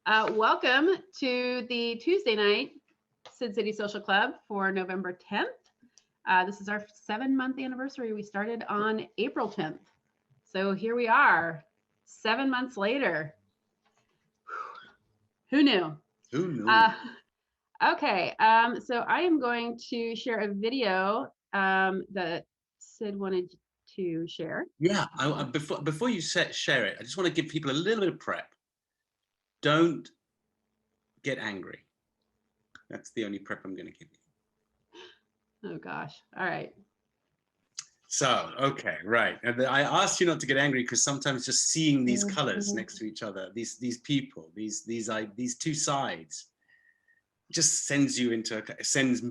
Welcome to the Tuesday night Sid City Social Club for November 10th. This is our 7-month anniversary. We started on April 10th. So here we are, 7 months later. Who knew? Who knew? Okay, so I am going to share a video that Sid wanted to share. Yeah, before you share it, I just want to give people a little bit of prep. Don't get angry. That's the only prep I'm going to give you. Oh gosh, all right. So, okay, right. And I asked you not to get angry because sometimes just seeing these colors next to each other, these people, these two sides, just sends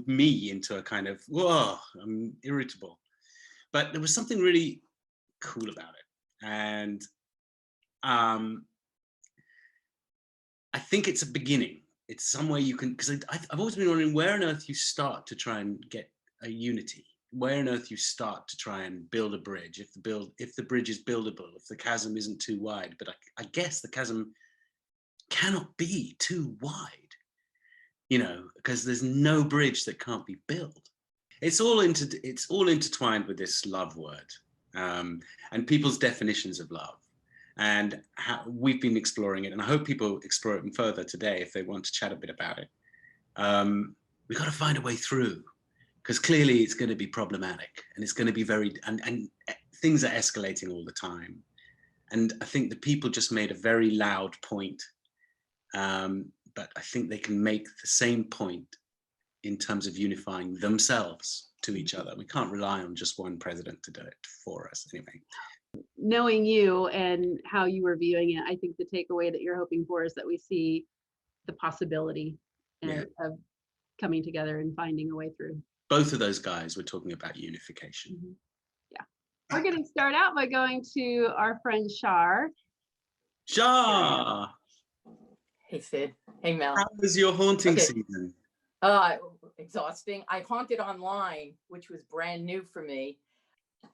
me into a kind of, whoa, I'm irritable. But there was something really cool about it. And I think it's a beginning. It's somewhere you can, because I've always been wondering where on earth you start to try and get a unity. Where on earth you start to try and build a bridge, if the bridge is buildable, if the chasm isn't too wide. But I guess the chasm cannot be too wide, because there's no bridge that can't be built. It's all intertwined with this love word, and people's definitions of love, and how we've been exploring it. And I hope people explore it further today if they want to chat a bit about it. We've got to find a way through. Because clearly it's going to be problematic, and it's going to be and things are escalating all the time. And I think the people just made a very loud point, but I think they can make the same point in terms of unifying themselves to each other. We can't rely on just one president to do it for us anyway. Knowing you and how you were viewing it, I think the takeaway that you're hoping for is that we see the possibility of coming together and finding a way through. Both of those guys were talking about unification. Mm-hmm. Yeah. We're going to start out by going to our friend Shar. Shar! Hey, Sid. Hey, Mel. How was your haunting season? Exhausting. I haunted online, which was brand new for me.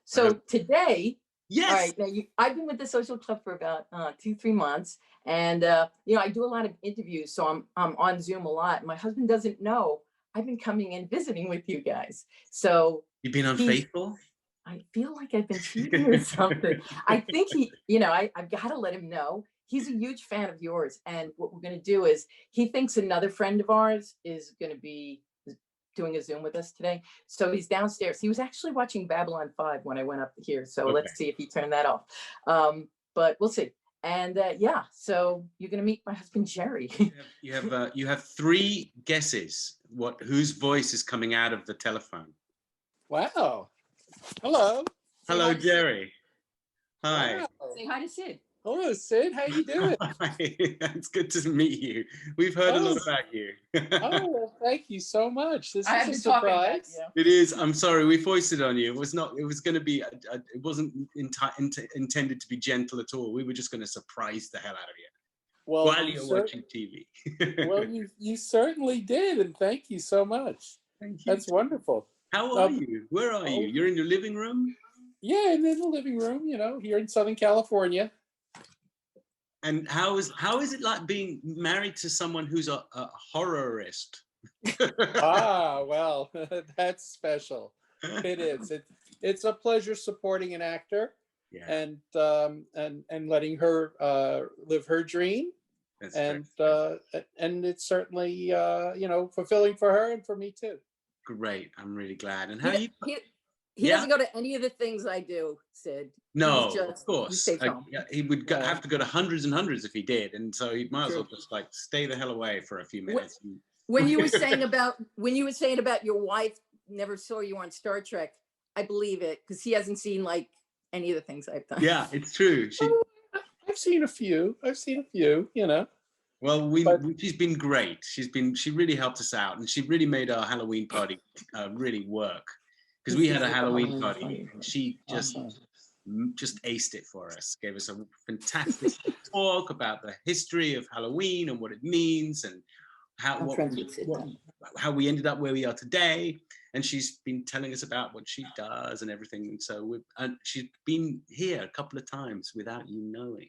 So today, yes. All right, now I've been with the social club for about 2-3 months, and I do a lot of interviews, so I'm on Zoom a lot. My husband doesn't know I've been coming and visiting with you guys. So you've been unfaithful? I feel like I've been cheating or something. I think I've got to let him know. He's a huge fan of yours. And what we're going to do is he thinks another friend of ours is going to be doing a Zoom with us today. So he's downstairs. He was actually watching Babylon 5 when I went up here. So let's see if he turned that off. But we'll see. And so you're going to meet my husband, Jerry. You have 3 guesses whose voice is coming out of the telephone. Wow. Hello. Hello, Jerry. Hi. Wow. Say hi to Sid. Hello, Sid. How you doing? Hi. It's good to meet you. We've heard a lot about you. Oh, well, thank you so much. This is a surprise. It is. I'm sorry, we foisted on you. It was going to be. It wasn't intended to be gentle at all. We were just going to surprise the hell out of you while you're watching TV. Well, you certainly did, and thank you so much. Thank you. That's wonderful. How are you? Where are you? You're in your living room? Yeah, I'm in the living room, here in Southern California. And how is it like being married to someone who's a horrorist? Well, that's special. It is. It's a pleasure supporting an actor, and letting her live her dream. And it's certainly fulfilling for her and for me too. Great. I'm really glad. And how he doesn't go to any of the things I do, Sid. No, of course. He would have to go to hundreds and hundreds if he did, and so he might as well just stay the hell away for a few minutes. When you were saying about your wife never saw you on Star Trek, I believe it, because he hasn't seen any of the things I've done. Yeah, it's true. I've seen a few. Well, she's been great. She really helped us out, and she really made our Halloween party really work. Because we had a Halloween party, and she just aced it for us. Gave us a fantastic talk about the history of Halloween and what it means, and how we ended up where we are today. And she's been telling us about what she does and everything. And so she's been here a couple of times without you knowing.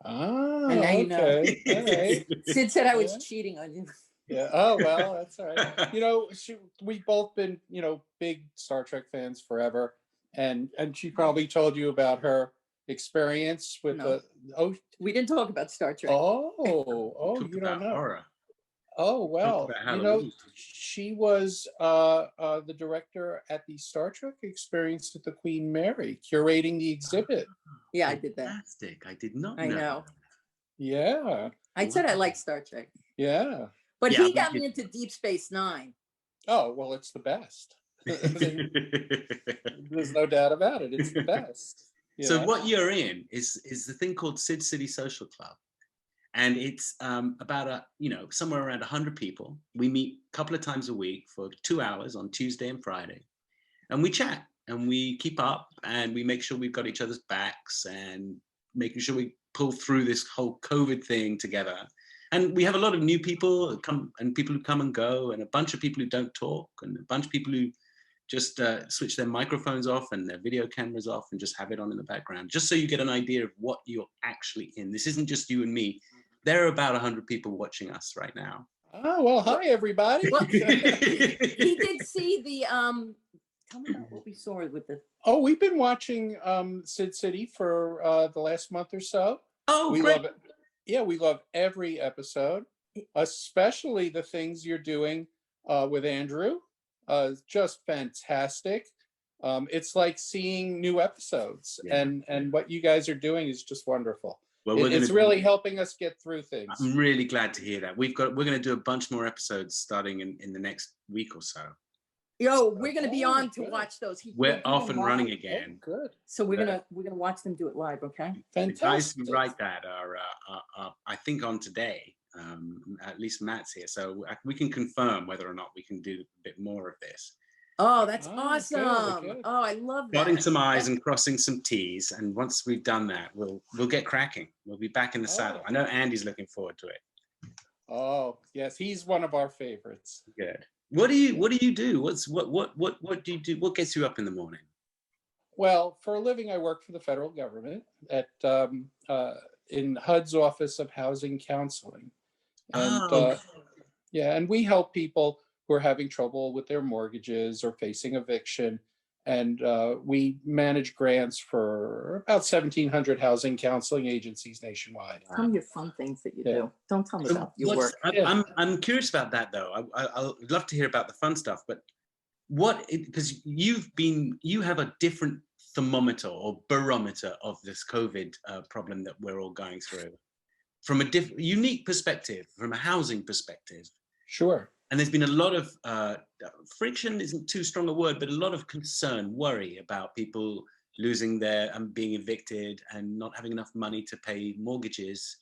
Ah, And now you know. okay. All right. Sid said I was Yeah. cheating on you. Yeah. Oh, well, that's all right. You know, we've both been, big Star Trek fans forever. And she probably told you about her experience with No. We didn't talk about Star Trek. Talk You about don't know. horror. Oh, well, about Halloween. she was the director at the Star Trek experience at the Queen Mary, curating the exhibit. Yeah, I did that. Fantastic. I did not I know. Yeah. I said I like Star Trek. Yeah. But Yeah, he got me into Deep Space Nine. Oh, well, it's the best. There's no doubt about it. It's the best. So what you're in is the thing called Sid City Social Club. And it's about somewhere around 100 people. We meet a couple of times a week for 2 hours on Tuesday and Friday. And we chat and we keep up and we make sure we've got each other's backs and making sure we pull through this whole COVID thing together. And we have a lot of new people come and people who come and go and a bunch of people who don't talk and a bunch of people who just switch their microphones off and their video cameras off and just have it on in the background, just so you get an idea of what you're actually in. This isn't just you and me. There are about 100 people watching us right now. Oh, well, hi, everybody. Well, he did see the, tell me about what we saw with the... Oh, we've been watching Sid City for the last month or so. Oh, we great. love it. Yeah, we love every episode, especially the things you're doing with Andrew. Just fantastic. It's like seeing new episodes, and what you guys are doing is just wonderful. Well, it's really helping us get through things. I'm really glad to hear that. We're going to do a bunch more episodes starting in the next week or so. We're going to be on to watch those. We're off and running again. Oh, good. So we're gonna watch them do it live, okay? Fantastic. The guys who write that are I think on today. At least Matt's here, so we can confirm whether or not we can do a bit more of this. Oh, that's awesome! Good. Oh, I love that. Dotting some I's and crossing some T's, and once we've done that, we'll get cracking. We'll be back in the saddle. I know Andy's looking forward to it. Oh yes, he's one of our favorites. Good. What do you do? What do you do? What gets you up in the morning? Well, for a living, I work for the federal government at in HUD's Office of Housing Counseling, and and we help people who are having trouble with their mortgages or facing eviction, and we manage grants for about 1,700 housing counseling agencies nationwide. Tell me your fun things that you do. Don't tell me about your work. I'm curious about that though. I'd love to hear about the fun stuff, but because you have a different thermometer or barometer of this COVID problem that we're all going through from a unique perspective, from a housing perspective. Sure. And there's been a lot of friction isn't too strong a word, but a lot of concern, worry about people losing their and being evicted and not having enough money to pay mortgages.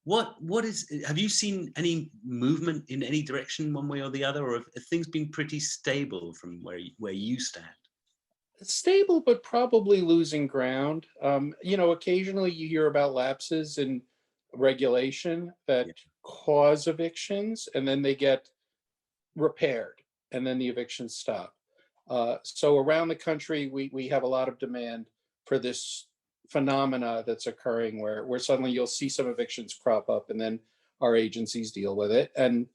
Have you seen any movement in any direction one way or the other, or have things been pretty stable from where you stand? Stable, but probably losing ground. Occasionally you hear about lapses in regulation that cause evictions, and then they get repaired, and then the evictions stop. So around the country, we have a lot of demand for this phenomena that's occurring where suddenly you'll see some evictions crop up, and then our agencies deal with it, and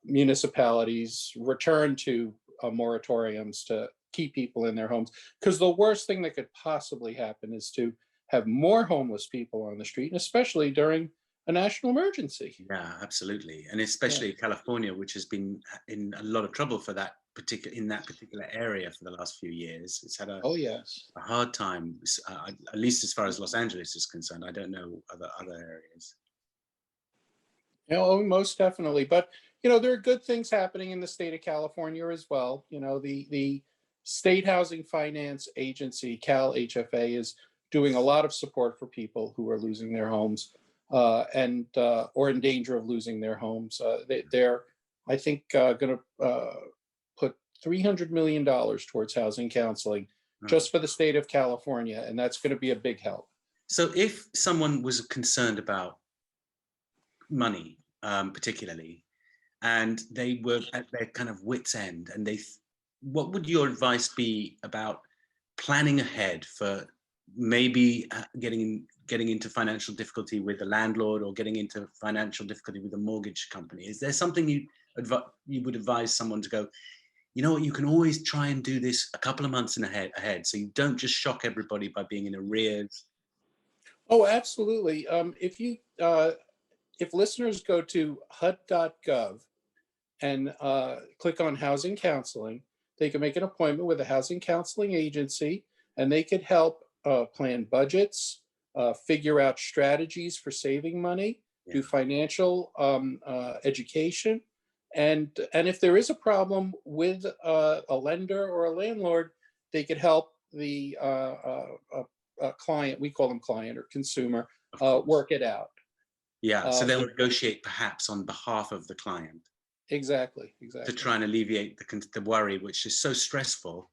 municipalities return to moratoriums to keep people in their homes, because the worst thing that could possibly happen is to have more homeless people on the street, and especially during a national emergency. Yeah, absolutely. And especially California, which has been in a lot of trouble for that particular area for the last few years. It's had a hard time, at least as far as Los Angeles is concerned. I don't know other areas. Most definitely. But, there are good things happening in the state of California as well. The State Housing Finance Agency, Cal HFA, is doing a lot of support for people who are losing their homes or in danger of losing their homes. They're, I think, going to put $300 million towards housing counseling just for the state of California, and that's going to be a big help. So if someone was concerned about money, particularly, and they were at their kind of wit's end, and what would your advice be about planning ahead for maybe getting into financial difficulty with the landlord, or getting into financial difficulty with the mortgage company? Is there something you would advise someone to go, you know what, you can always try and do this a couple of months ahead, so you don't just shock everybody by being in arrears? Oh, absolutely. If listeners go to HUD.gov and click on housing counseling, they can make an appointment with a housing counseling agency, and they could help plan budgets, figure out strategies for saving money, do financial education. And if there is a problem with a lender or a landlord, they could help the client, we call them client or consumer, work it out. Yeah, so they'll negotiate perhaps on behalf of the client. Exactly. To try and alleviate the worry, which is so stressful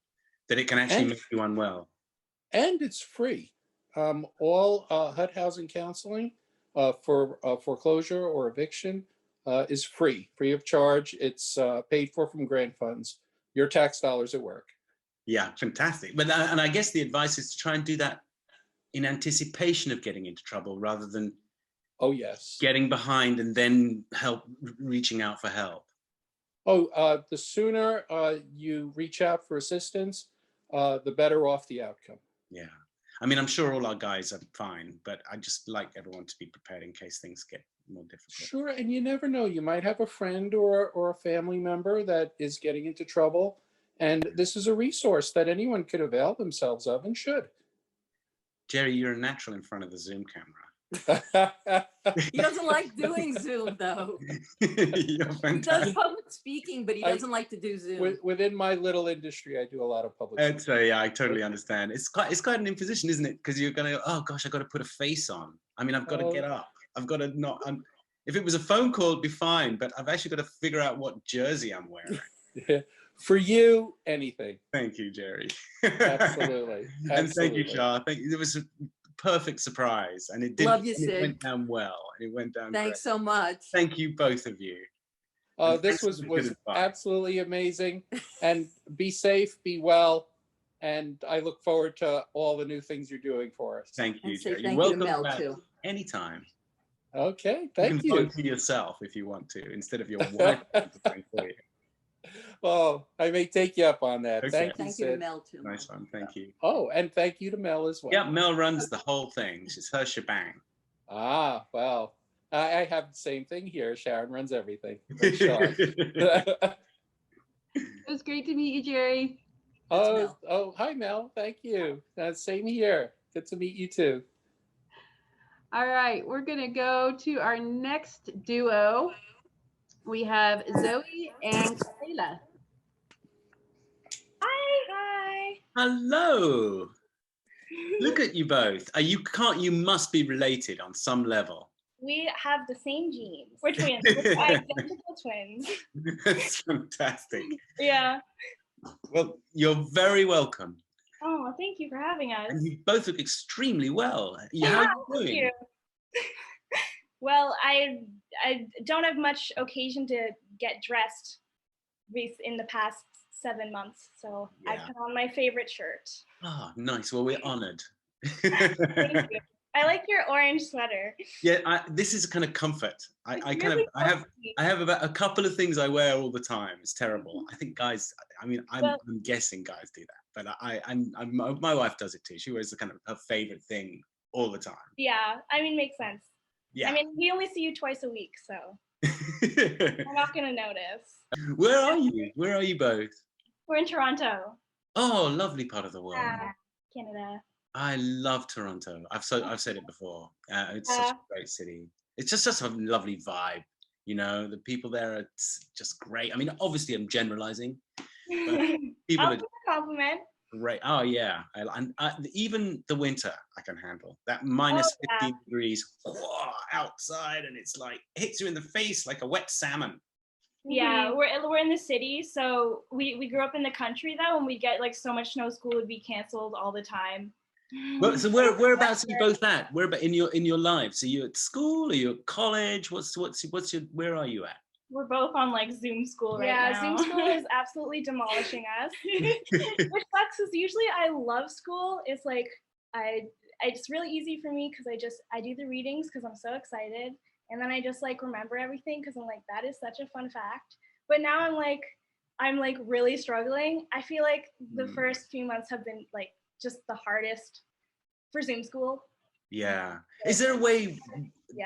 that it can actually make you unwell. And it's free. All HUD housing counseling for foreclosure or eviction is free of charge. It's paid for from grant funds. Your tax dollars at work. Yeah, fantastic. But and I guess the advice is to try and do that in anticipation of getting into trouble, rather than getting behind and then reaching out for help. The sooner you reach out for assistance, the better off the outcome. Yeah. I mean, I'm sure all our guys are fine, but I just like everyone to be prepared in case things get more difficult. Sure, and you never know. You might have a friend or a family member that is getting into trouble, and this is a resource that anyone could avail themselves of and should. Jerry, you're a natural in front of the Zoom camera. He doesn't like doing Zoom, though. He does public speaking, but he doesn't like to do Zoom. Within my little industry, I do a lot of public speaking. Yeah, I totally understand. It's quite an imposition, isn't it? Because you're going to, oh gosh, I've got to put a face on. I mean, I've got to get up. I've got to not. If it was a phone call, it'd be fine. But I've actually got to figure out what jersey I'm wearing. Yeah. For you, anything. Thank you, Jerry. Absolutely. And thank you, Shah. It was a perfect surprise, and it did. Love you, Sid. It went down well. It went down. Thanks great. so much. Thank you, both of you. This was absolutely amazing. And be safe, be well, and I look forward to all the new things you're doing for us. Thank you, Jerry. You're welcome to Mel, back too. Anytime. Okay, thank you. You can volunteer yourself if you want to, instead of your wife for you. Well, I may take you up on that. Okay. Thank you to Mel, too. Nice one, thank you. Oh, and thank you to Mel as well. Yeah, Mel runs the whole thing. It's her shebang. Ah, well, I have the same thing here. Sharon runs everything. Sure. It was great to meet you, Jerry. Oh, hi, Mel. Thank you. Same here. Good to meet you, too. All right, we're going to go to our next duo. We have Zoe and Kayla. Hi. Hello. Look at you both. You must be related on some level. We have the same genes. We're twins. We're identical twins. That's fantastic. Yeah. Well, you're very welcome. Oh, thank you for having us. And you both look extremely well. How are you doing? Thank you. Well, I don't have much occasion to get dressed in the past 7 months, so I put on my favorite shirt. Oh, nice. Well, we're honored. Thank you. I like your orange sweater. Yeah, this is a kind of comfort. I have about a couple of things I wear all the time. It's terrible. I think guys. I mean, I'm guessing guys do that, but my wife does it too. She wears the kind of her favorite thing all the time. Yeah, I mean, makes sense. Yeah. I mean, we only see you twice a week, so I'm not gonna notice. Where are you? Where are you both? We're in Toronto. Oh, lovely part of the world. Canada. I love Toronto. I've said it before. It's such a great city. It's just such a lovely vibe. You know, the people there are just great. I mean, obviously, I'm generalizing. But people I'll give a compliment. Great. Oh yeah. Even the winter I can handle. That minus 15 degrees outside, and it's like hits you in the face like a wet salmon. Yeah, we're in the city, so we grew up in the country though, and we get like so much snow. School would be canceled all the time. Well, so whereabouts are you both at? Where about in your lives? Are you at school? Are you at college? Where are you at? We're both on like Zoom school right now. Yeah, Zoom school is absolutely demolishing us. Which sucks because usually I love school. It's like it's really easy for me because I do the readings because I'm so excited, and then I just like remember everything because I'm like, that is such a fun fact. But now I'm like really struggling. I feel like the first few months have been like just the hardest for Zoom school. Yeah. Is there a way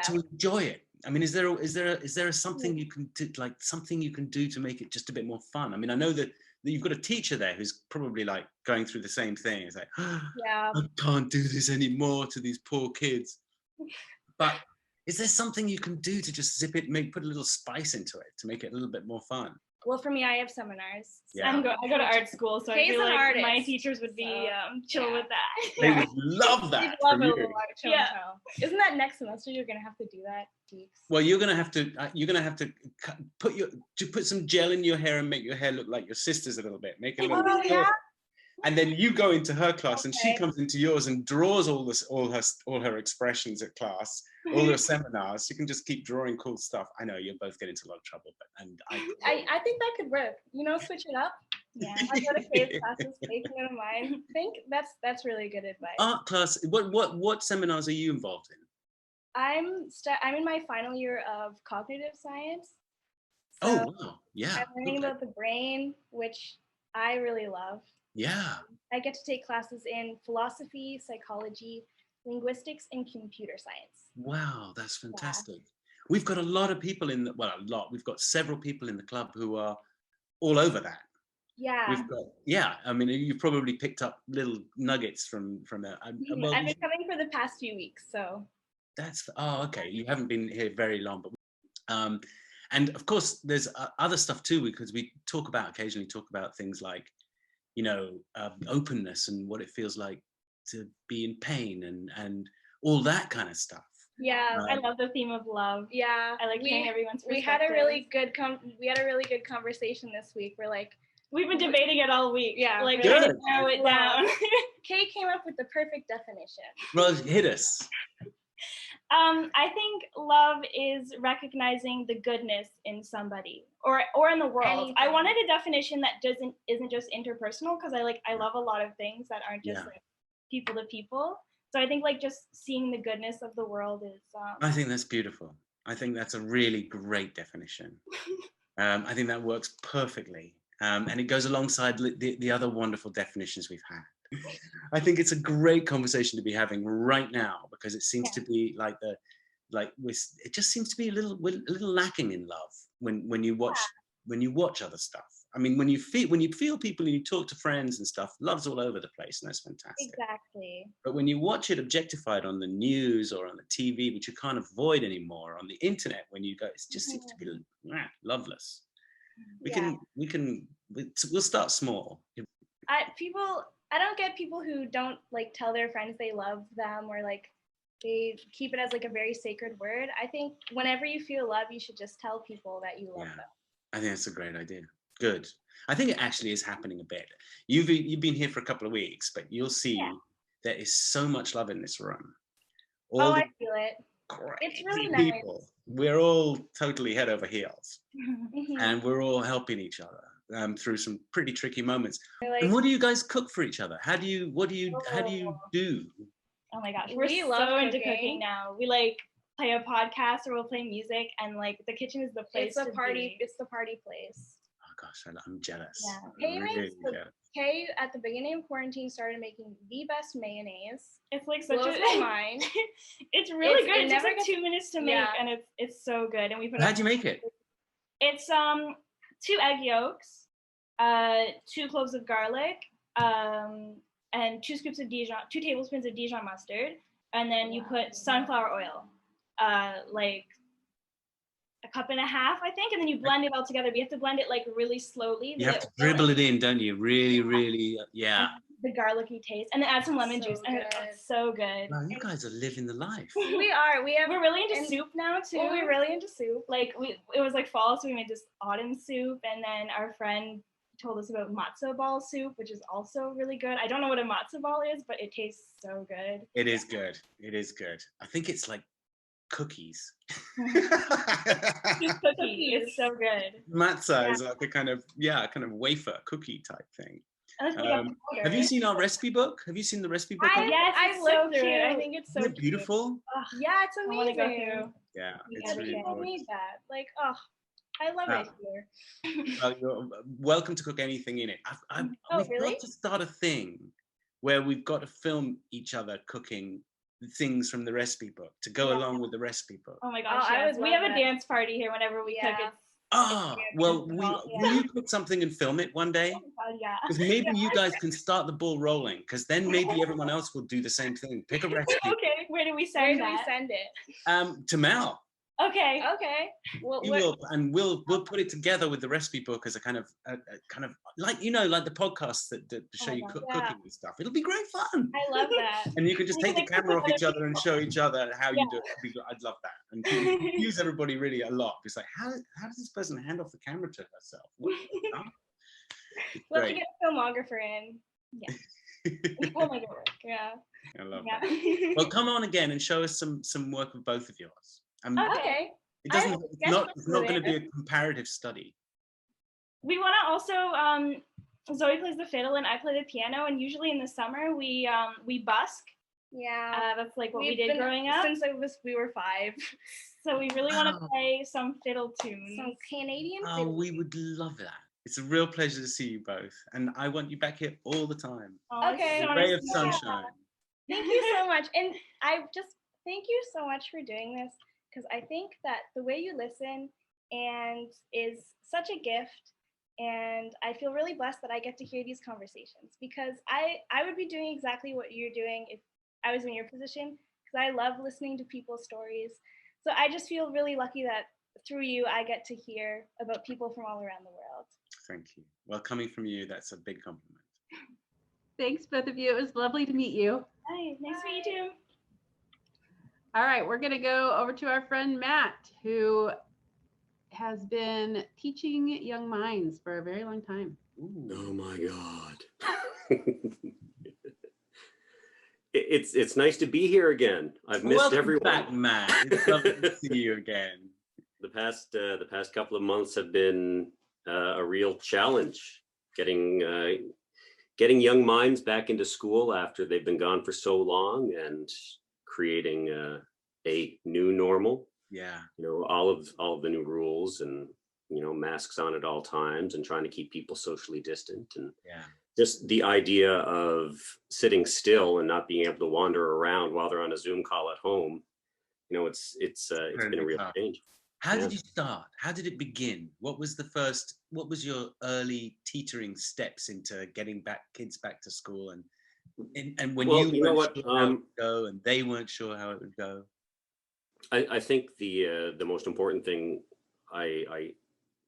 to enjoy it? I mean, is there something you can do, like something you can do to make it just a bit more fun? I mean, I know that you've got a teacher there who's probably like going through the same thing. It's like, Yeah. I can't do this anymore to these poor kids. But is there something you can do to just put a little spice into it to make it a little bit more fun? Well, for me, I have seminars. Yeah. I go to art school, so I feel like my teachers would be chill with that. They would love that. They'd love a little art show and tell. Isn't that next semester you're gonna have to do that, Deeks? Well, you're gonna have to put some gel in your hair and make your hair look like your sister's a little bit. Make it a little bit shorter. And then you go into her class and she comes into yours and draws all her expressions at class, all your seminars. You can just keep drawing cool stuff. I know you'll both get into a lot of trouble, but I think that could work. You know, switch it up. Yeah. I go to Kate's classes, Kate's one of mine. I think that's really good advice. Art class. What seminars are you involved in? I'm in my final year of cognitive science. So oh wow. Yeah. I'm learning about the brain, which I really love. Yeah. I get to take classes in philosophy, psychology, linguistics, and computer science. Wow, that's fantastic. Yeah. We've got a lot of people we've got several people in the club who are all over that. Yeah. I mean, you've probably picked up little nuggets from that. I've been coming for the past few weeks, so. Okay. You haven't been here very long, but and of course there's other stuff too, because we occasionally talk about things like, you know, openness and what it feels like to be in pain and all that kind of stuff. Yeah, I love the theme of love. Yeah, I like hearing everyone's perspective. We had a really good conversation this week. We've been debating it all week. Yeah, like trying to narrow it down. Kay came up with the perfect definition. Well, hit us. I think love is recognizing the goodness in somebody or in the world. Anything. I wanted a definition that isn't just interpersonal, because I love a lot of things that aren't just like people to people. So I think like just seeing the goodness of the world is. I think that's beautiful. I think that's a really great definition. I think that works perfectly, and it goes alongside the other wonderful definitions we've had. I think it's a great conversation to be having right now, because it seems to be it just seems to be a little lacking in love when you watch other stuff. I mean, when you feel people and you talk to friends and stuff, love's all over the place, and that's fantastic. Exactly. But when you watch it objectified on the news or on the TV, which you can't avoid anymore, on the internet, when you go, it just seems to be loveless. We'll start small. I don't get people who don't like tell their friends they love them, or like they keep it as like a very sacred word. I think whenever you feel love, you should just tell people that you love them. I think that's a great idea. Good. I think it actually is happening a bit. You've been here for a couple of weeks, but you'll see there is so much love in this room. I feel it. It's really nice. People. We're all totally head over heels, and we're all helping each other through some pretty tricky moments. And what do you guys cook for each other? How do you do? Oh my gosh, we're so into cooking now. We like play a podcast or we'll play music, and like the kitchen is the place. It's the party place. Oh gosh, I'm jealous. Yeah. Kay at the beginning of quarantine started making the best mayonnaise. It's like such a mind. It's really good. It takes like 2 minutes to make, and it's so good. And we put. How'd you make it? It's 2 egg yolks, 2 cloves of garlic, and 2 tablespoons of Dijon mustard, and then you put sunflower oil, like a cup and a half, I think, and then you blend it all together. But you have to blend it like really slowly. You have to dribble it in, don't you? Really, yeah. The garlicky taste, and then add some lemon juice, and it's so good. Wow, you guys are living the life. We are. We're really into soup now too. Well, we're really into soup. Like it was like fall, so we made this autumn soup, and then our friend told us about matzo ball soup, which is also really good. I don't know what a matzo ball is, but it tastes so good. It is good. I think it's like cookies. It's so good. Matzo is like a kind of wafer cookie type thing. Let's pick up the Have you order. seen our recipe book? Have you seen the recipe book? Yes, I it's so looked through cute. it. I think it's so Isn't it cute. beautiful? Yeah, it's I want to amazing. go through. Yeah, it's Yeah, really People gorgeous. need that. Like, oh, I love it here. Well, you're welcome to cook anything in it. Oh, We've really? got to start a thing where we've got to film each other cooking things from the recipe book to go along with the recipe book. Oh my gosh, Oh, I yes. would We love have a that. dance party here whenever we cook. Yeah. Ah, well, Yeah. will you cook something and film it one day? Yeah. Because maybe you guys can start the ball rolling, because then maybe everyone else will do the same thing. Pick a recipe. Okay, where do we Where send do we that? send it? To Mel. Okay. Okay. Well, You will, and we'll put it together with the recipe book as a kind of like, you know, like the podcasts that show you God, cooking and stuff. It'll be great fun. I love that. And you can just We take can, the like, camera cook off with each other other and show each other how you do it. I'd love that. And you confuse everybody really a lot. It's like, how does this person hand off the camera to herself? What? We'll have Great. to get a filmographer in. Yeah. We'll make it work. Yeah. I love Yeah. that. Well, come on again and show us some work of both of yours. Okay. It doesn't. I It's not going to be a comparative study. We want to also, Zoe plays the fiddle and I play the piano, and usually in the summer we busk. Yeah. That's like what we We've did been- growing up. Since we were 5. So we really want to Wow. play some fiddle tunes. Some Canadian Oh, fiddle. we would love that. It's a real pleasure to see you both, and I want you back here all the time. Oh, Okay. so A ray nice of to know. sunshine. Thank you so much. And I just thank you so much for doing this, because I think that the way you listen and is such a gift, and I feel really blessed that I get to hear these conversations, because I would be doing exactly what you're doing if I was in your position, because I love listening to people's stories. So I just feel really lucky that through you I get to hear about people from all around the world. Thank you. Well, coming from you, that's a big compliment. Thanks, both of you. It was lovely to meet you. Hi, nice to meet you too. All right, we're going to go over to our friend Matt, who has been teaching young minds for a very long time. Oh my God. It's nice to be here again. I've missed Welcome everyone. back, Matt. It's lovely to see you again. The past couple of months have been a real challenge. Getting young minds back into school after they've been gone for so long, and creating a new normal. Yeah. You know, all of the new rules, and you know, masks on at all times, and trying to keep people socially distant, and Yeah. just the idea of sitting still and not being able to wander around while they're on a Zoom call at home. You know, it's been a real tough. change. How did you start? How did it begin? What was your early teetering steps into getting kids back to school, and when Well, you you know weren't what, sure how it would go and they weren't sure how it would go? I think the most important thing I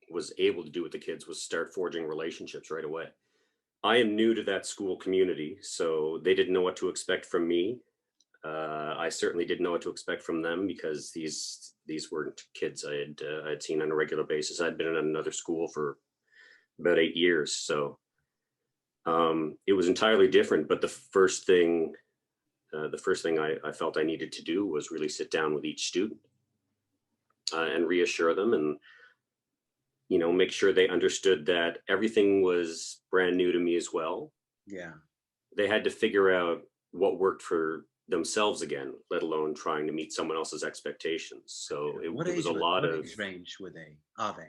was able to do with the kids was start forging relationships right away. I am new to that school community, so they didn't know what to expect from me. I certainly didn't know what to expect from them, because these weren't kids I had seen on a regular basis. I'd been in another school for about 8 years, so it was entirely different. But the first thing I felt I needed to do was really sit down with each student and reassure them, and you know, make sure they understood that everything was brand new to me as well. Yeah. They had to figure out what worked for themselves again, let alone trying to meet someone else's expectations. So it was a lot of. What age range are they?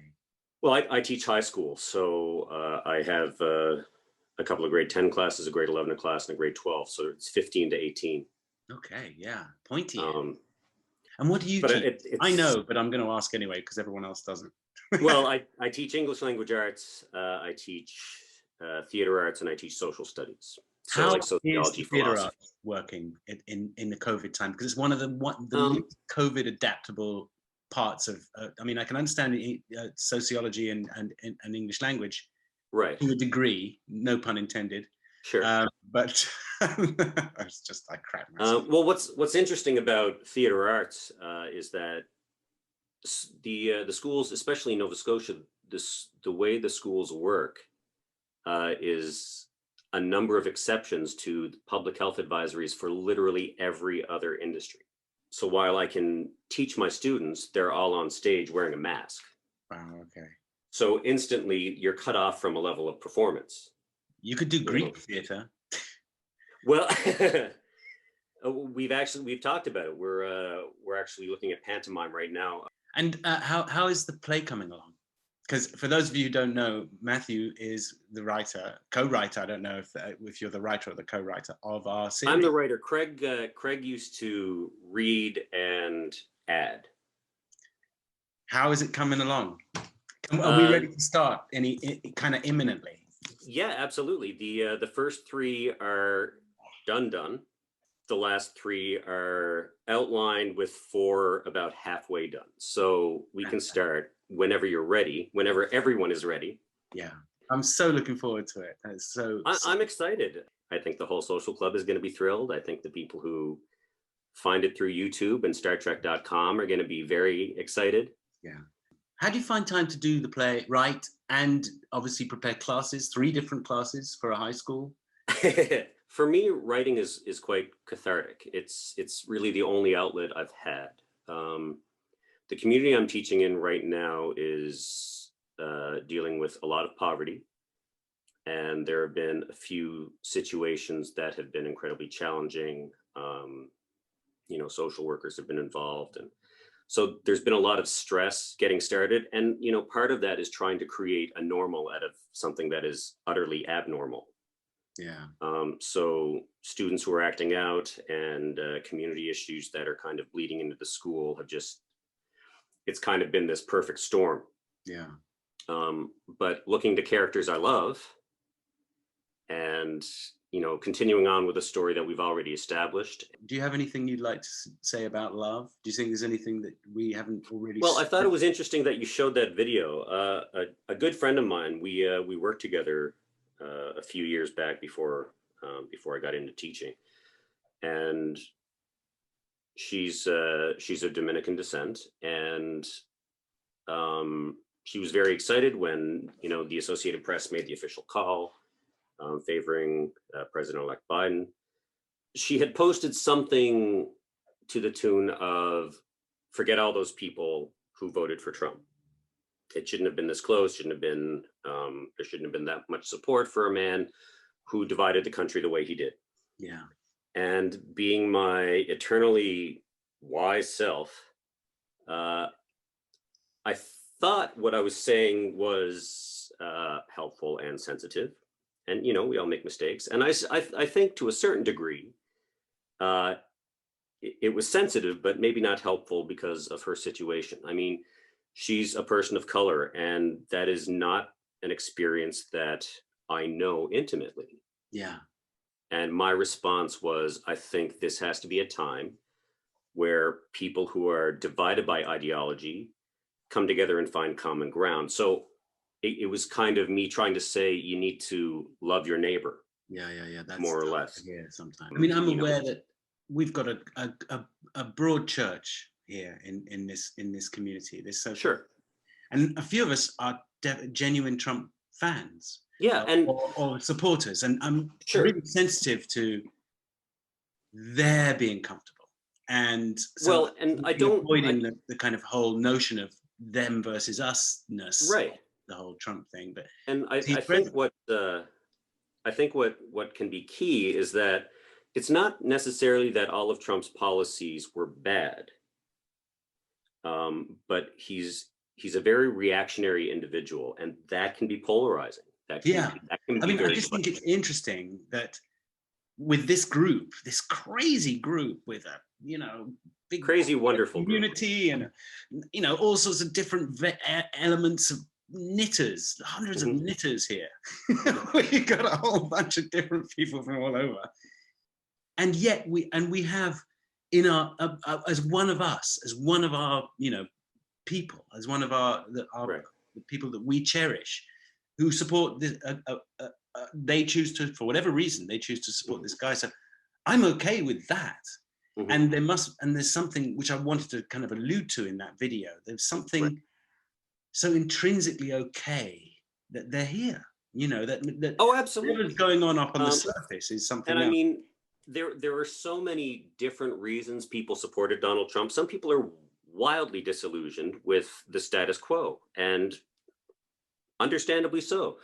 Well, I teach high school, so I have a couple of grade 10 classes, a grade 11 class, and a grade 12. So it's 15 to 18. Okay, yeah, pointy. Um, and what do you but teach? I know, but I'm going to ask anyway because everyone else doesn't. Well, I teach English language arts, I teach theater arts, and I teach social studies. So How like is sociology, the theatre philosophy. arts working in the COVID time? Because it's one of the least COVID adaptable parts of. I mean, I can understand sociology and English language, Right. to a degree, no pun intended. Sure. But it's just I crap myself. Well, what's interesting about theater arts is that the schools, especially in Nova Scotia, the way the schools work is a number of exceptions to public health advisories for literally every other industry. So while I can teach my students, they're all on stage wearing a mask. Wow. Okay. So instantly you're cut off from a level of performance. You could do Greek theater. Well, we've talked about it. We're actually looking at pantomime right now. And how is the play coming along? Because for those of you who don't know, Matthew is the writer, co-writer. I don't know if you're the writer or the co-wrter of our series. I'm the writer. Craig used to read and add. How is it coming along? Are we ready to start any kind of imminently? Yeah, absolutely. The first 3 are done. The last 3 are outlined with 4 about halfway done. So we can start whenever you're ready, whenever everyone is ready. Yeah, I'm so looking forward to it. I'm excited. I think the whole social club is going to be thrilled. I think the people who find it through YouTube and StarTrek.com are going to be very excited. Yeah. How do you find time to do the play, write, and obviously prepare classes, 3 different classes for a high school? For me, writing is quite cathartic. It's really the only outlet I've had. The community I'm teaching in right now is dealing with a lot of poverty. And there have been a few situations that have been incredibly challenging. Social workers have been involved. And so there's been a lot of stress getting started. And, part of that is trying to create a normal out of something that is utterly abnormal. Yeah. So students who are acting out and community issues that are kind of bleeding into the school have it's kind of been this perfect storm. Yeah. But looking to characters I love and, continuing on with a story that we've already established. Do you have anything you'd like to say about love? Do you think there's anything that we haven't already? Well, I thought it was interesting that you showed that video. A good friend of mine, we worked together a few years back before I got into teaching, and she's of Dominican descent, and she was very excited when the Associated Press made the official call favoring President-elect Biden. She had posted something to the tune of, "Forget all those people who voted for Trump. It shouldn't have been this close. There shouldn't have been that much support for a man who divided the country the way he did." Yeah. And being my eternally wise self, I thought what I was saying was helpful and sensitive. And, we all make mistakes. And I think to a certain degree, it was sensitive, but maybe not helpful because of her situation. I mean, she's a person of color, and that is not an experience that I know intimately. Yeah. And my response was, I think this has to be a time where people who are divided by ideology come together and find common ground. So it was kind of me trying to say, you need to love your neighbor. Yeah. That's more or less. Yeah, sometimes. I mean, I'm aware that we've got a broad church here in this community. This social, sure, and a few of us are genuine Trump fans. Yeah, and or supporters, and I'm sure. really sensitive to their being comfortable. And so I don't avoiding the kind of whole notion of them versus us-ness, right? The whole Trump thing, but I think what can be key is that it's not necessarily that all of Trump's policies were bad, but he's a very reactionary individual, and that can be polarizing. That can be I just think it's interesting that with this group, this crazy group with a big crazy wonderful community group. And all sorts of different elements of knitters, hundreds of knitters here. We've got a whole bunch of different people from all over, and yet we have in our as one of us, as one of our people, as one of our right. The people that we cherish, who support this. They choose to, for whatever reason, they choose to support this guy. So I'm okay with that. Mm-hmm. And there's something which I wanted to kind of allude to in that video. There's something so intrinsically okay that they're here. That oh, absolutely. Whatever's going on up on the surface is something. And else. I mean, there are so many different reasons people supported Donald Trump. Some people are wildly disillusioned with the status quo, and understandably so.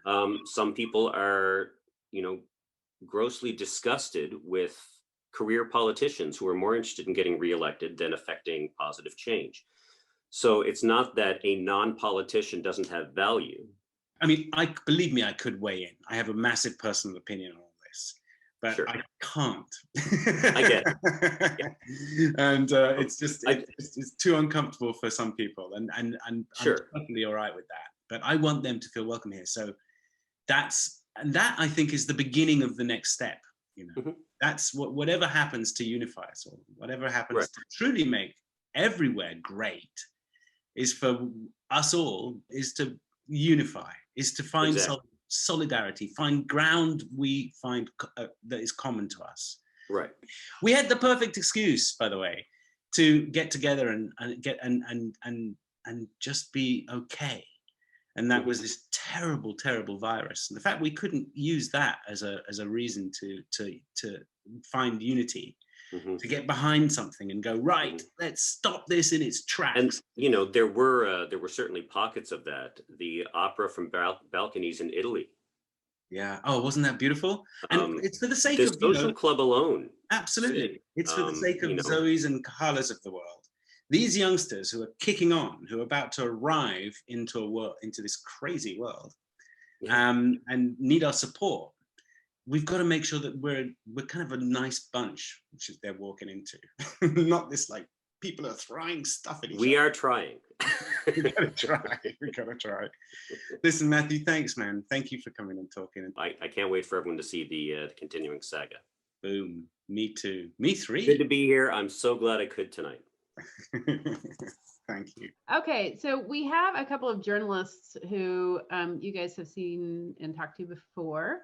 Yeah. Some people are grossly disgusted with career politicians who are more interested in getting reelected than affecting positive change. So it's not that a non-politician doesn't have value. I mean, believe me, I could weigh in. I have a massive personal opinion on all this, but Sure. I can't. I get it. Yeah. And it's too uncomfortable for some people, and Sure. I'm totally all right with that. But I want them to feel welcome here. So that I think is the beginning of the next step. Mm-hmm. That's whatever happens to unify us all, whatever happens Right. to truly make everywhere great, is for us all, is to unify, is to find Exactly. solidarity, find ground we find that is common to us. Right. We had the perfect excuse, by the way, to get together and just be okay. And that was this terrible, terrible virus. And the fact we couldn't use that as a reason to find unity, Mm-hmm. to get behind something and go, right, Mm-hmm. let's stop this in its tracks. And there were certainly pockets of that. The opera from balconies in Italy. Yeah. Oh, wasn't that beautiful? And it's for the sake the of social club alone. Absolutely. Sid, It's for the sake of Zoe's and Carla's of the world. These youngsters who are kicking on, who are about to arrive into this crazy world, and need our support. We've got to make sure that we're kind of a nice bunch, which is they're walking into. Not this like people are throwing stuff at each other. We are trying. We gotta try. We gotta try. Listen, Matthew, thanks, man. Thank you for coming and talking. I can't wait for everyone to see the continuing saga. Boom. Me too. Me three. Good to be here. I'm so glad I could tonight. Thank you. Okay, so we have a couple of journalists who you guys have seen and talked to before,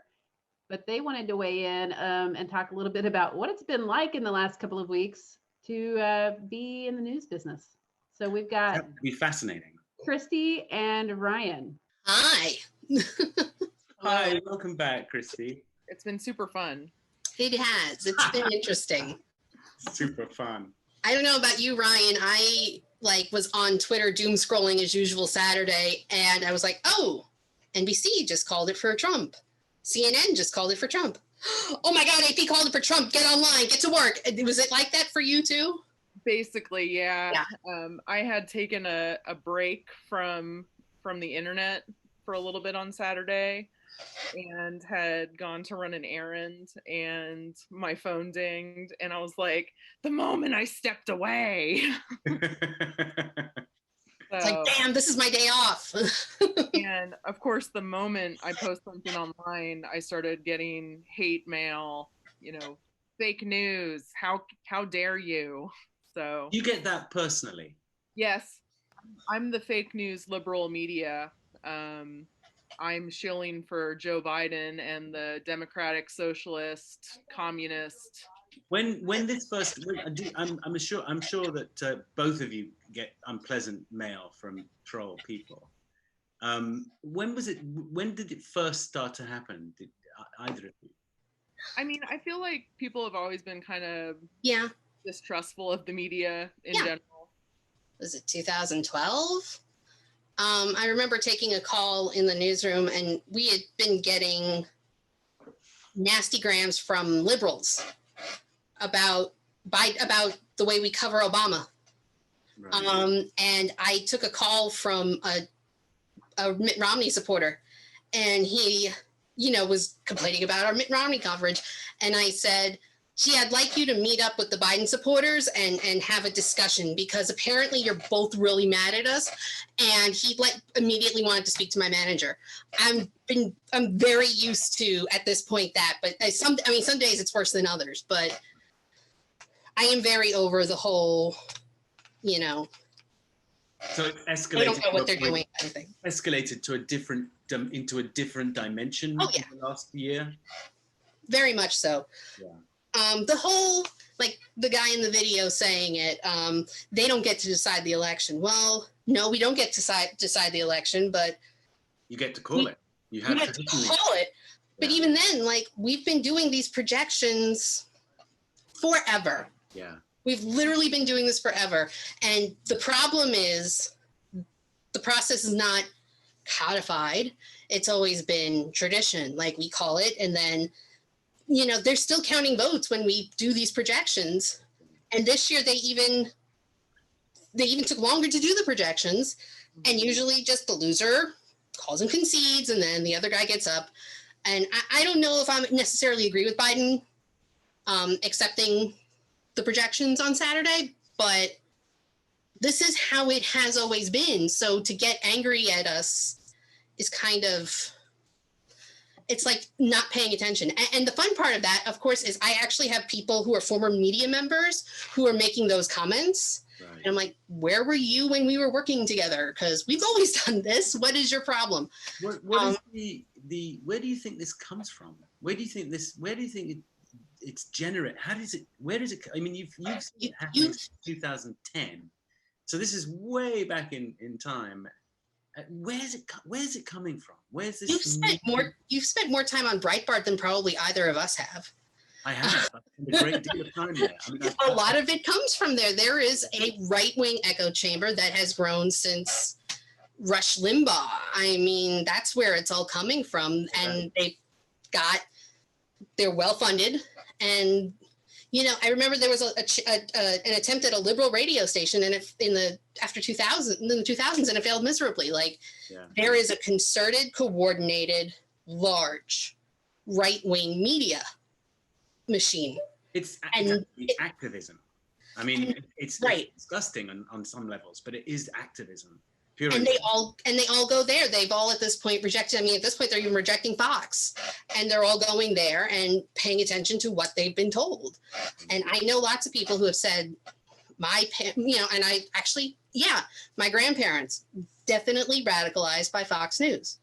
but they wanted to weigh in and talk a little bit about what it's been like in the last couple of weeks to be in the news business. So we've got That would be fascinating. Christy and Ryan. Hi. Hi, welcome back, Christy. It's been super fun. It has. It's been interesting. Super fun. I don't know about you, Ryan. I was on Twitter doom scrolling as usual Saturday, and I was like, oh, NBC just called it for Trump. CNN just called it for Trump. Oh my God, AP called it for Trump. Get online, get to work. Was it like that for you too? Basically, yeah. I had taken a break from the internet for a little bit on Saturday and had gone to run an errand, and my phone dinged, and I was like, the moment I stepped away. It's like, damn, this is my day off. And of course, the moment I post something online, I started getting hate mail, fake news. How dare you? So you get that personally? Yes, I'm the fake news liberal media. I'm shilling for Joe Biden and the Democratic Socialist Communist. When this first, I'm sure that both of you get unpleasant mail from troll people. When did it first start to happen? Did either of you? I mean, I feel like people have always been kind of distrustful of the media in general. Was it 2012? I remember taking a call in the newsroom, and we had been getting nasty grams from liberals about the way we cover Obama. Right. And I took a call from a Mitt Romney supporter, and he, was complaining about our Mitt Romney coverage. And I said, gee, I'd like you to meet up with the Biden supporters and have a discussion, because apparently you're both really mad at us. And he immediately wanted to speak to my manager. I'm very used to at this point that, but some days it's worse than others, but I am very over the whole, So it escalated. I don't know what they're doing. I think escalated to into a different dimension in the last year. Very much so. Yeah. The whole, the guy in the video saying it, they don't get to decide the election. Well, no, we don't get to decide the election, but you get to call it. You have to call it. But even then, we've been doing these projections forever. Yeah. We've literally been doing this forever. And the problem is the process is not codified. It's always been tradition, like we call it. And then, you know, they're still counting votes when we do these projections. And this year they even took longer to do the projections. And usually just the loser calls and concedes, and then the other guy gets up. And I don't know if I necessarily agree with Biden accepting the projections on Saturday, but this is how it has always been. So to get angry at us is kind of, it's like not paying attention. And the fun part of that, of course, is I actually have people who are former media members who are making those comments. Right. And I'm like, where were you when we were working together? Because we've always done this. What is your problem? What is the where do you think this comes from? Where do you think it's generate? Where does it, I mean, you've seen it happen in 2010. So this is way back in time. Where's it coming from? Where's this? You've spent more time on Breitbart than probably either of us have. I have. I've spent a great deal of time there. I mean, a lot of it comes from there. There is a right-wing echo chamber that has grown since Rush Limbaugh. I mean, that's where it's all coming from. And they're well-funded. And, you know, I remember there was an attempt at a liberal radio station in the 2000s, and it failed miserably. Like, there is a concerted, coordinated, large right-wing media machine. It's activism. I mean, it's disgusting on some levels, but it is activism. Purely. And they all go there. They've all at this point rejected. I mean, at this point, they're even rejecting Fox, and they're all going there and paying attention to what they've been told. And I know lots of people who have said, my grandparents definitely radicalized by Fox News,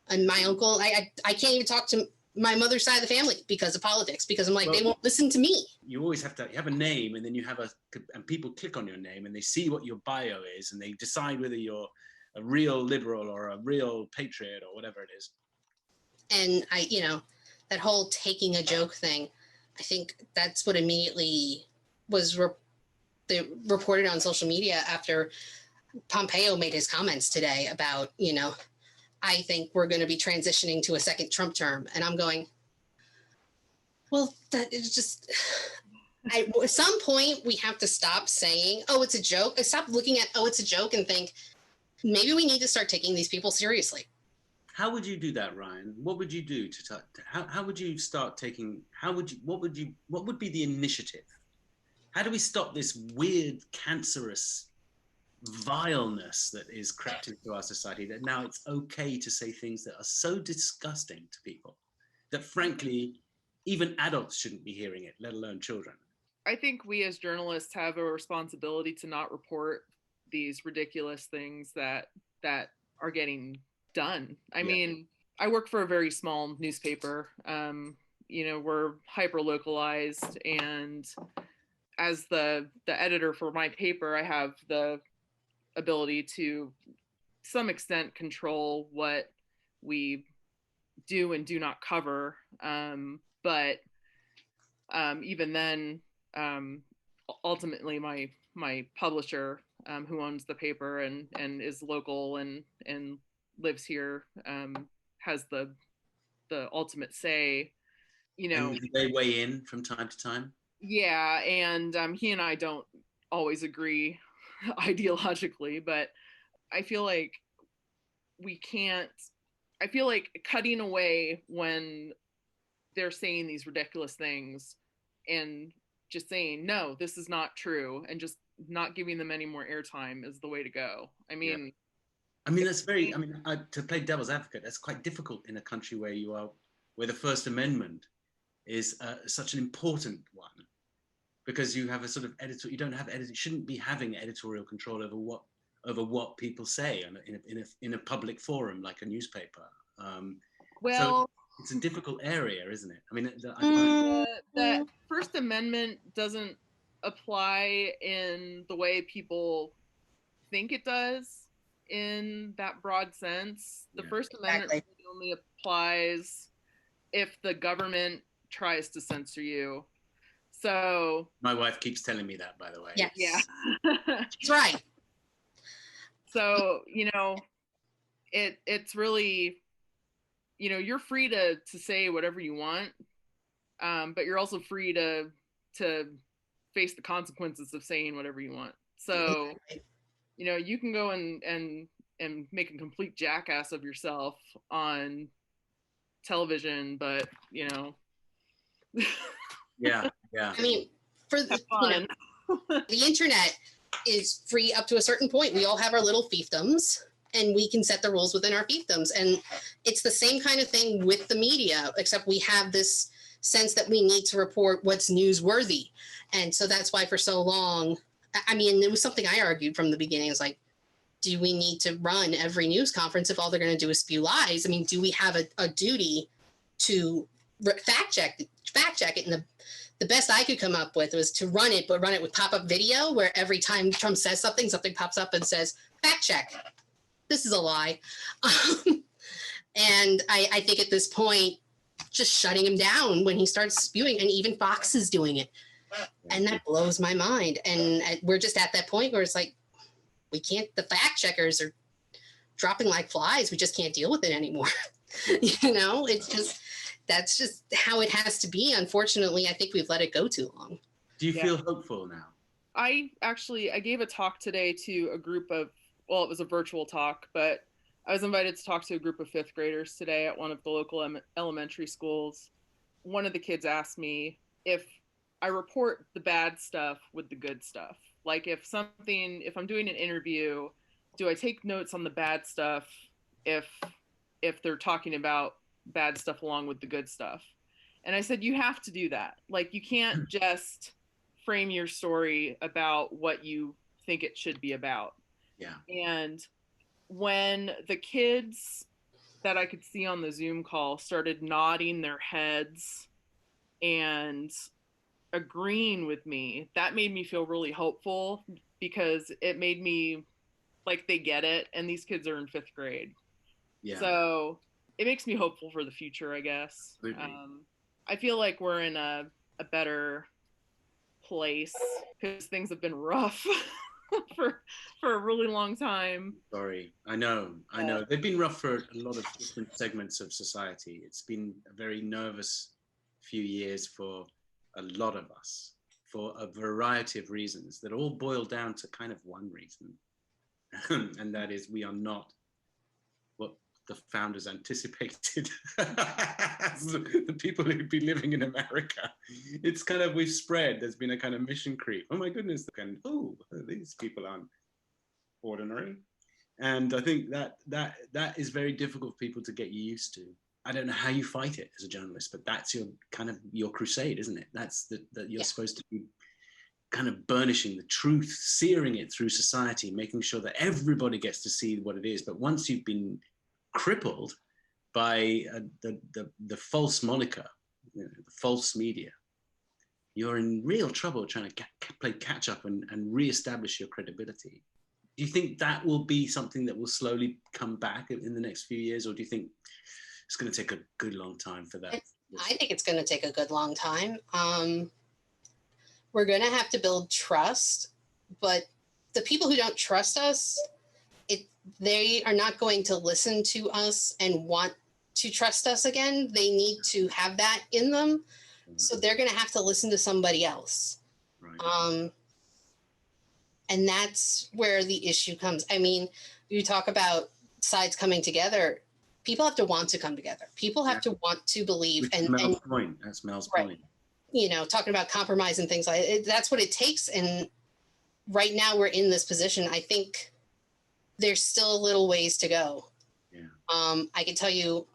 and my uncle. I can't even talk to my mother's side of the family because of politics, because I'm like, they won't listen to me. You always have a name, and then you have and people click on your name and they see what your bio is, and they decide whether you're a real liberal or a real patriot or whatever it is. And that whole taking a joke thing, I think that's what immediately was reported on social media after Pompeo made his comments today about, I think we're going to be transitioning to a second Trump term. And I'm going, well, that is just, at some point we have to stop saying, oh, it's a joke. Stop looking at, oh, it's a joke, and think, maybe we need to start taking these people seriously. How would you do that, Ryan? What would you do how would you start taking, what would be the initiative? How do we stop this weird, cancerous vileness that is crept into our society, that now it's okay to say things that are so disgusting to people that frankly even adults shouldn't be hearing it, let alone children? I think we as journalists have a responsibility to not report these ridiculous things that are getting done. I mean, I work for a very small newspaper. We're hyper localized, and as the editor for my paper, I have the ability to some extent control what we do and do not cover. But even then, ultimately my publisher, who owns the paper and is local and lives here, has the ultimate say. And they weigh in from time to time. Yeah, and he and I don't always agree ideologically, but I feel like cutting away when they're saying these ridiculous things and just saying, no, this is not true, and just not giving them any more airtime is the way to go. I mean, that's very, to play devil's advocate, that's quite difficult in a country where the First Amendment is such an important one, because you have a sort of shouldn't be having editorial control over what people say in a public forum like a newspaper. So it's a difficult area, isn't it? I mean, the First Amendment doesn't apply in the way people think it does in that broad sense. The First Amendment really only applies if the government tries to censor you. So my wife keeps telling me that, by the way. Yes. Yeah. She's right. So, it's really, you know, you're free to say whatever you want, but you're also free to face the consequences of saying whatever you want. So, you know, you can go and make a complete jackass of yourself on television, but you know. Yeah. I mean, for the, you know, the internet is free up to a certain point. We all have our little fiefdoms, and we can set the rules within our fiefdoms. And it's the same kind of thing with the media, except we have this sense that we need to report what's newsworthy. And so that's why for so long, I mean, it was something I argued from the beginning. It's like, do we need to run every news conference if all they're going to do is spew lies? I mean, do we have a duty to fact check it? And the best I could come up with was to run it, but run it with pop-up video where every time Trump says something pops up and says, fact check. This is a lie. And I think at this point, just shutting him down when he starts spewing, and even Fox is doing it. And that blows my mind. And we're just at that point where it's like, we can't, the fact checkers are dropping like flies. We just can't deal with it anymore. You know, it's just, that's just how it has to be. Unfortunately, I think we've let it go too long. Do you feel hopeful now? I gave a talk today to a group of, well, it was a virtual talk, but I was invited to talk to a group of fifth graders today at one of the local elementary schools. One of the kids asked me if I report the bad stuff with the good stuff. Like if I'm doing an interview, do I take notes on the bad stuff if they're talking about bad stuff along with the good stuff? And I said, you have to do that. Like, you can't just frame your story about what you think it should be about. Yeah. And when the kids that I could see on the Zoom call started nodding their heads and agreeing with me, that made me feel really hopeful, because it made me like they get it, and these kids are in fifth grade. Yeah. So it makes me hopeful for the future, I guess. I feel like we're in a better place because things have been rough for a really long time. Sorry, I know. They've been rough for a lot of different segments of society. It's been a very nervous few years for a lot of us, for a variety of reasons that all boil down to kind of one reason. And that is, we are not what the founders anticipated. The people who'd be living in America. It's kind of, we've spread, there's been a kind of mission creep. Oh my goodness, these people aren't ordinary. And I think that is very difficult for people to get used to. I don't know how you fight it as a journalist, but that's your crusade, isn't it? That's that you're supposed to be kind of burnishing the truth, searing it through society, making sure that everybody gets to see what it is. But once you've been crippled by the false moniker, the false media, you're in real trouble trying to play catch up and reestablish your credibility. Do you think that will be something that will slowly come back in the next few years, or do you think it's going to take a good long time for that? I think it's going to take a good long time. We're going to have to build trust, but the people who don't trust us, they are not going to listen to us and want to trust us again. They need to have that in them. So they're going to have to listen to somebody else. Right. And that's where the issue comes. I mean, you talk about sides coming together. People have to want to come together. People have to want to believe. That's Mel's point. You know, talking about compromise and things like that, that's what it takes. And right now we're in this position. I think there's still a little ways to go. Yeah. I can tell you,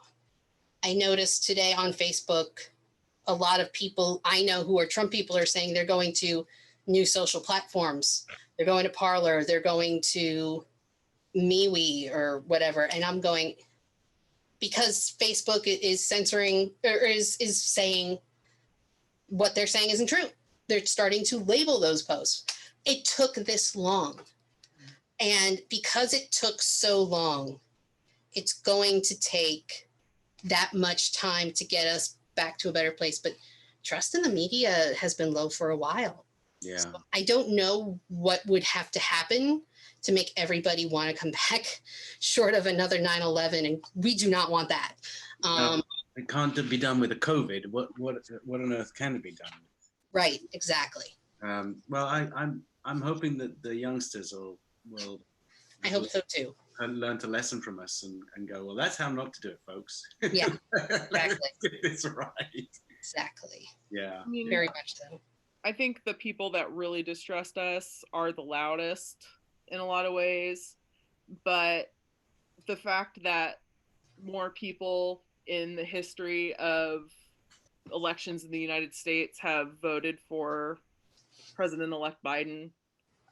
I noticed today on Facebook, a lot of people I know who are Trump people are saying they're going to new social platforms. They're going to Parler. They're going to MeWe or whatever. And I'm going, because Facebook is censoring or is saying what they're saying isn't true. They're starting to label those posts. It took this long. And because it took so long, it's going to take that much time to get us back to a better place. But trust in the media has been low for a while. Yeah. So I don't know what would have to happen to make everybody want to come back short of another 9/11. And we do not want that. It can't be done with a COVID. What on earth can it be done with? Right, exactly. Well, I'm hoping that the youngsters will I hope so too. Learn to lesson from us and go, well, that's how not to do it, folks. Yeah, exactly. Let's get this right. Exactly. Yeah. I mean, very much so. I think the people that really distrust us are the loudest in a lot of ways, but the fact that more people in the history of elections in the United States have voted for President-elect Biden,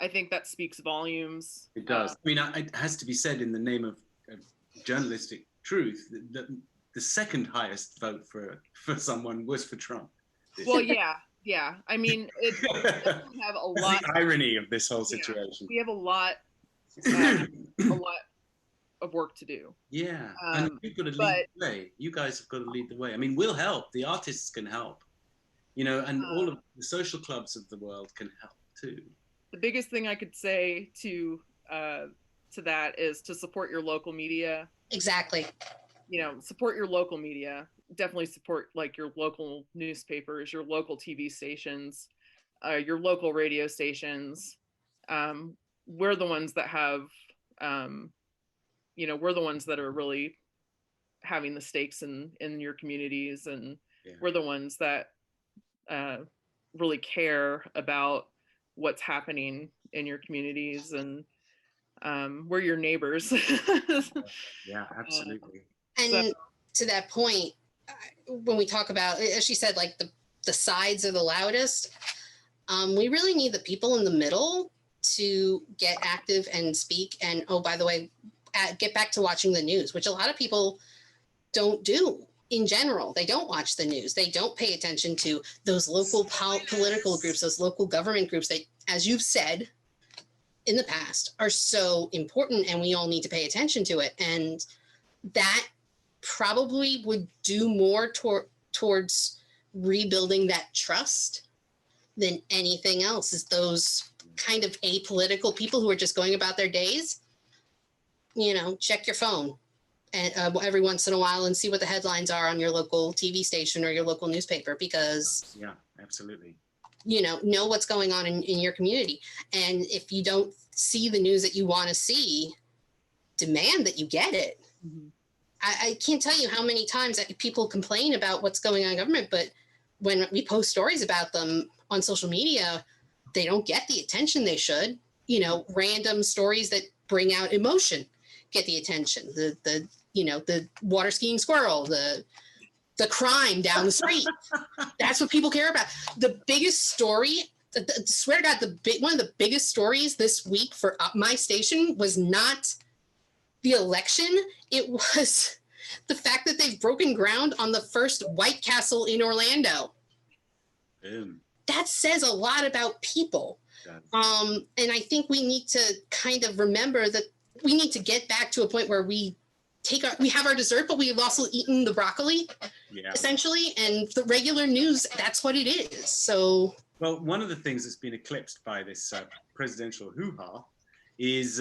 I think that speaks volumes. It does. I mean, it has to be said in the name of journalistic truth that the second highest vote for someone was for Trump. Well, yeah. I mean, we have a lot. The irony of this whole situation. We have a lot of work to do. Yeah, and you've got to lead the way. You guys have got to lead the way. I mean, we'll help. The artists can help, and all of the social clubs of the world can help too. The biggest thing I could say to that is to support your local media. Exactly. Support your local media. Definitely support like your local newspapers, your local TV stations, your local radio stations. We're the ones that have, we're the ones that are really having the stakes in your communities, and we're the ones that really care about what's happening in your communities, and we're your neighbors. Yeah, absolutely. And to that point, when we talk about, as she said, like the sides are the loudest, we really need the people in the middle to get active and speak. And oh, by the way, get back to watching the news, which a lot of people don't do. In general, they don't watch the news. They don't pay attention to those local political groups, those local government groups that, as you've said in the past, are so important, and we all need to pay attention to it. And that probably would do more towards rebuilding that trust than anything else, is those kind of apolitical people who are just going about their days. Check your phone and every once in a while and see what the headlines are on your local TV station or your local newspaper, because absolutely, know what's going on in your community. And if you don't see the news that you want to see, demand that you get it. Mm-hmm. I can't tell you how many times that people complain about what's going on in government, but when we post stories about them on social media, they don't get the attention they should. Random stories that bring out emotion get the attention. The water skiing squirrel, the crime down the street. That's what people care about. The biggest story, swear to God, one of the biggest stories this week for my station was not the election. It was the fact that they've broken ground on the first White Castle in Orlando. That says a lot about people. And I think we need to kind of remember that we need to get back to a point where we have our dessert, but we've also eaten the broccoli, essentially. And the regular news, that's what it is. So, well, one of the things that's been eclipsed by this presidential hoo-ha is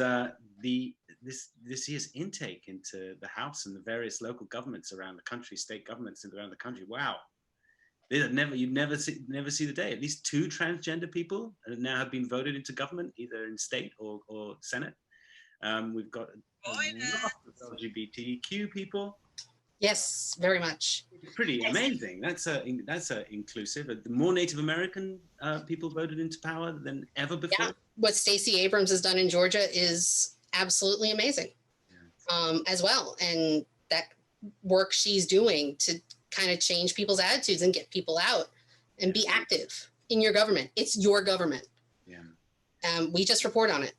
this year's intake into the House and the various local governments around the country, state governments around the country. Wow. You'd never see the day. At least 2 transgender people now have been voted into government, either in state or Senate. We've got a lot of LGBTQ people. Yes, very much. It's pretty amazing. That's inclusive. More Native American people voted into power than ever before. Yeah. What Stacey Abrams has done in Georgia is absolutely amazing, as well. And that work she's doing to kind of change people's attitudes and get people out and be active in your government. It's your government. Yeah. We just report on it.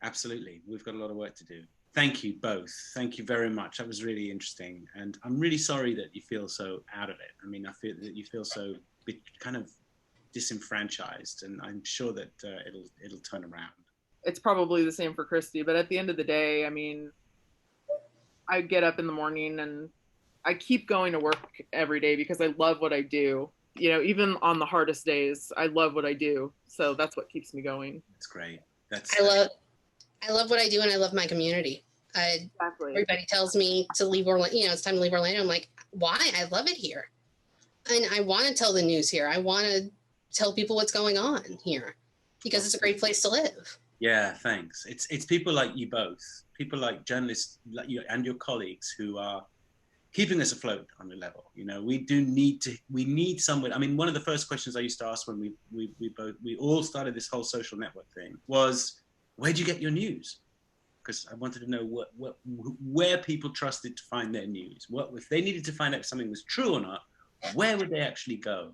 Absolutely. We've got a lot of work to do. Thank you both. Thank you very much. That was really interesting. And I'm really sorry that you feel so out of it. I mean, I feel that you feel so kind of disenfranchised, and I'm sure that it'll turn around. It's probably the same for Christy, but at the end of the day, I mean, I get up in the morning and I keep going to work every day because I love what I do. Even on the hardest days, I love what I do. So that's what keeps me going. That's great. I love what I do and I love my community. Exactly. Everybody tells me to leave Orlando, it's time to leave Orlando. I'm like, why? I love it here. And I want to tell the news here. I want to tell people what's going on here because it's a great place to live. Yeah, thanks. It's people like you both, people like journalists like you and your colleagues who are keeping us afloat on the level. You know, we need someone. I mean, one of the first questions I used to ask when we all started this whole social network thing was, where'd you get your news? Because I wanted to know where people trusted to find their news. What if they needed to find out if something was true or not? Where would they actually go?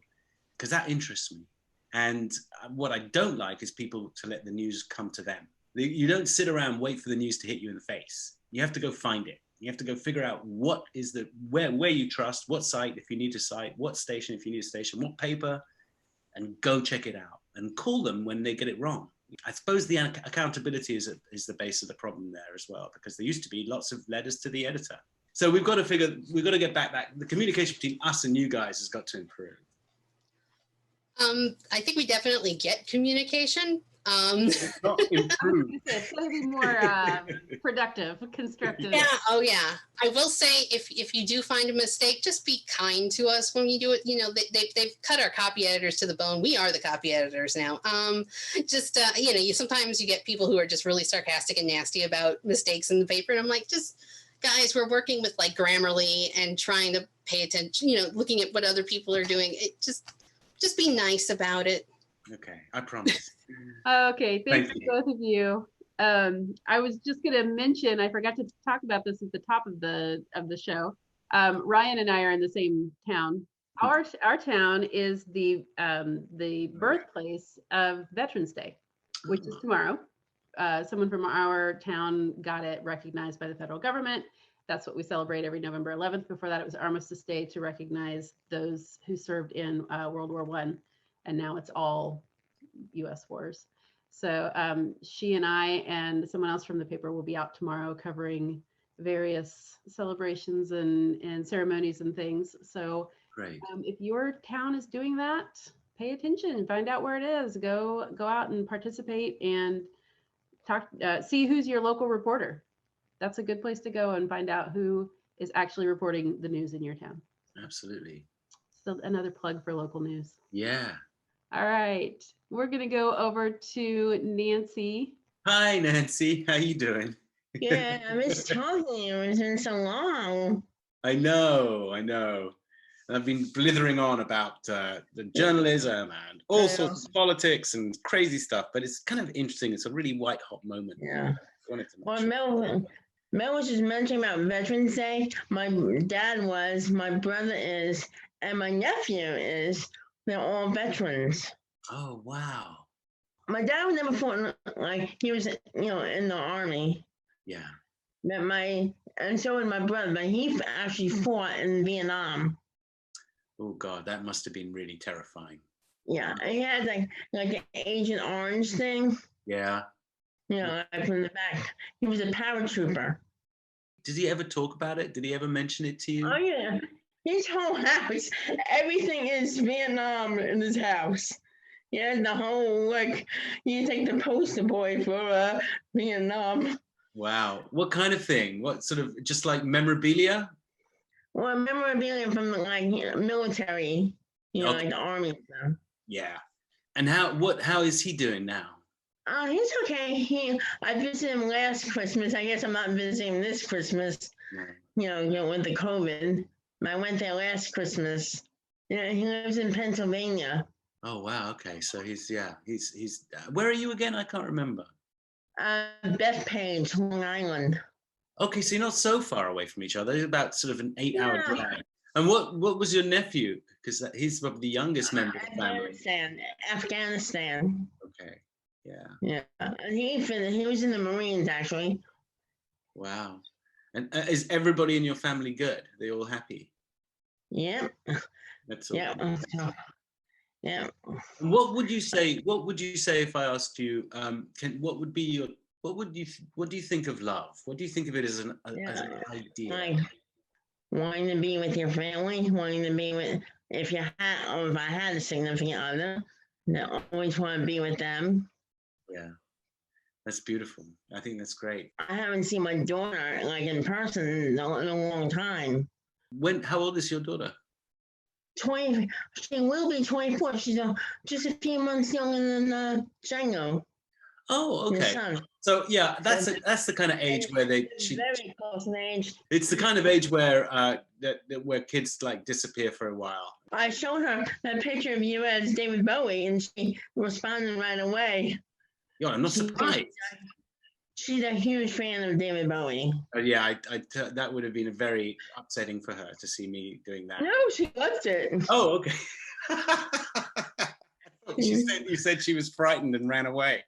Because that interests me. And what I don't like is people to let the news come to them. You don't sit around and wait for the news to hit you in the face. You have to go find it. You have to go figure out what is where you trust, what site if you need a site, what station if you need a station, what paper, and go check it out and call them when they get it wrong. I suppose the accountability is the base of the problem there as well, because there used to be lots of letters to the editor. So we've got to get back. The communication between us and you guys has got to improve. I think we definitely get communication. Not improve. It's going to be more productive, constructive. Yeah. Oh, yeah. I will say, if you do find a mistake, just be kind to us when you do it. You know, they've cut our copy editors to the bone. We are the copy editors now. You know, sometimes you get people who are just really sarcastic and nasty about mistakes in the paper, and I'm like, guys, we're working with like Grammarly and trying to pay attention. You know, looking at what other people are doing. It just be nice about it. Okay, I promise. Okay, thanks to both of you. I was just going to mention, I forgot to talk about this at the top of the show. Ryan and I are in the same town. Our town is the birthplace of Veterans Day, which is tomorrow. Someone from our town got it recognized by the federal government. That's what we celebrate every November 11th. Before that, it was Armistice Day to recognize those who served in World War I. And now it's all U.S. wars. So she and I and someone else from the paper will be out tomorrow covering various celebrations and ceremonies and things. So great. If your town is doing that, pay attention, find out where it is, go out and participate and talk, see who's your local reporter. That's a good place to go and find out who is actually reporting the news in your town. Absolutely. So another plug for local news. Yeah. All right, we're gonna go over to Nancy. Hi, Nancy. How you doing? Yeah, I was talking to you. It's been so long. I know. I've been blithering on about the journalism and all sorts of politics and crazy stuff, but it's kind of interesting. It's a really white hot moment. Yeah. Well, Mel was just mentioning about Veterans Day. My dad was, my brother is, and my nephew is. They're all veterans. Oh, wow. My dad was never fought, like, he was, in the army. Yeah. And so was my brother, but he actually fought in Vietnam. Oh, God, that must have been really terrifying. Yeah, and he had, like an Agent Orange thing. Yeah. Like from the back. He was a paratrooper. Did he ever talk about it? Did he ever mention it to you? Oh, yeah. His whole house, everything is Vietnam in his house. Yeah, the whole, you take the poster boy for Vietnam. Wow. What kind of thing? What sort of, just like memorabilia? Well, memorabilia from military, okay. Like the army stuff. Yeah. And how is he doing now? He's okay. I visited him last Christmas. I guess I'm not visiting this Christmas, with the COVID. I went there last Christmas. He lives in Pennsylvania. Oh, wow. Okay. So he's where are you again? I can't remember. Bethpage, Long Island. Okay. So you're not so far away from each other. It's about sort of an 8-hour drive. And what was your nephew? Because he's probably the youngest member of the family. Afghanistan. Okay. Yeah. Yeah. And he was in the Marines, actually. Wow. And is everybody in your family good? Are they all happy? Yeah. That's all. Yeah. Yeah. What would you say if I asked you? What do you think of love? What do you think of it as an idea? Like wanting to be with your family, wanting to be with if I had a significant other, I always want to be with them. Yeah. That's beautiful. I think that's great. I haven't seen my daughter like in person in a long time. How old is your daughter? 20. She will be 24. She's just a few months younger than Django. Oh, his okay. son. So yeah, that's the kind of age where Very close in age. it's the kind of age where where kids like disappear for a while. I showed her that picture of you as David Bowie, and she responded right away. Yeah, I'm not surprised. She's a huge fan of David Bowie. Yeah, that would have been very upsetting for her to see me doing that. No, she loved it. Oh, okay. You said she was frightened and ran away.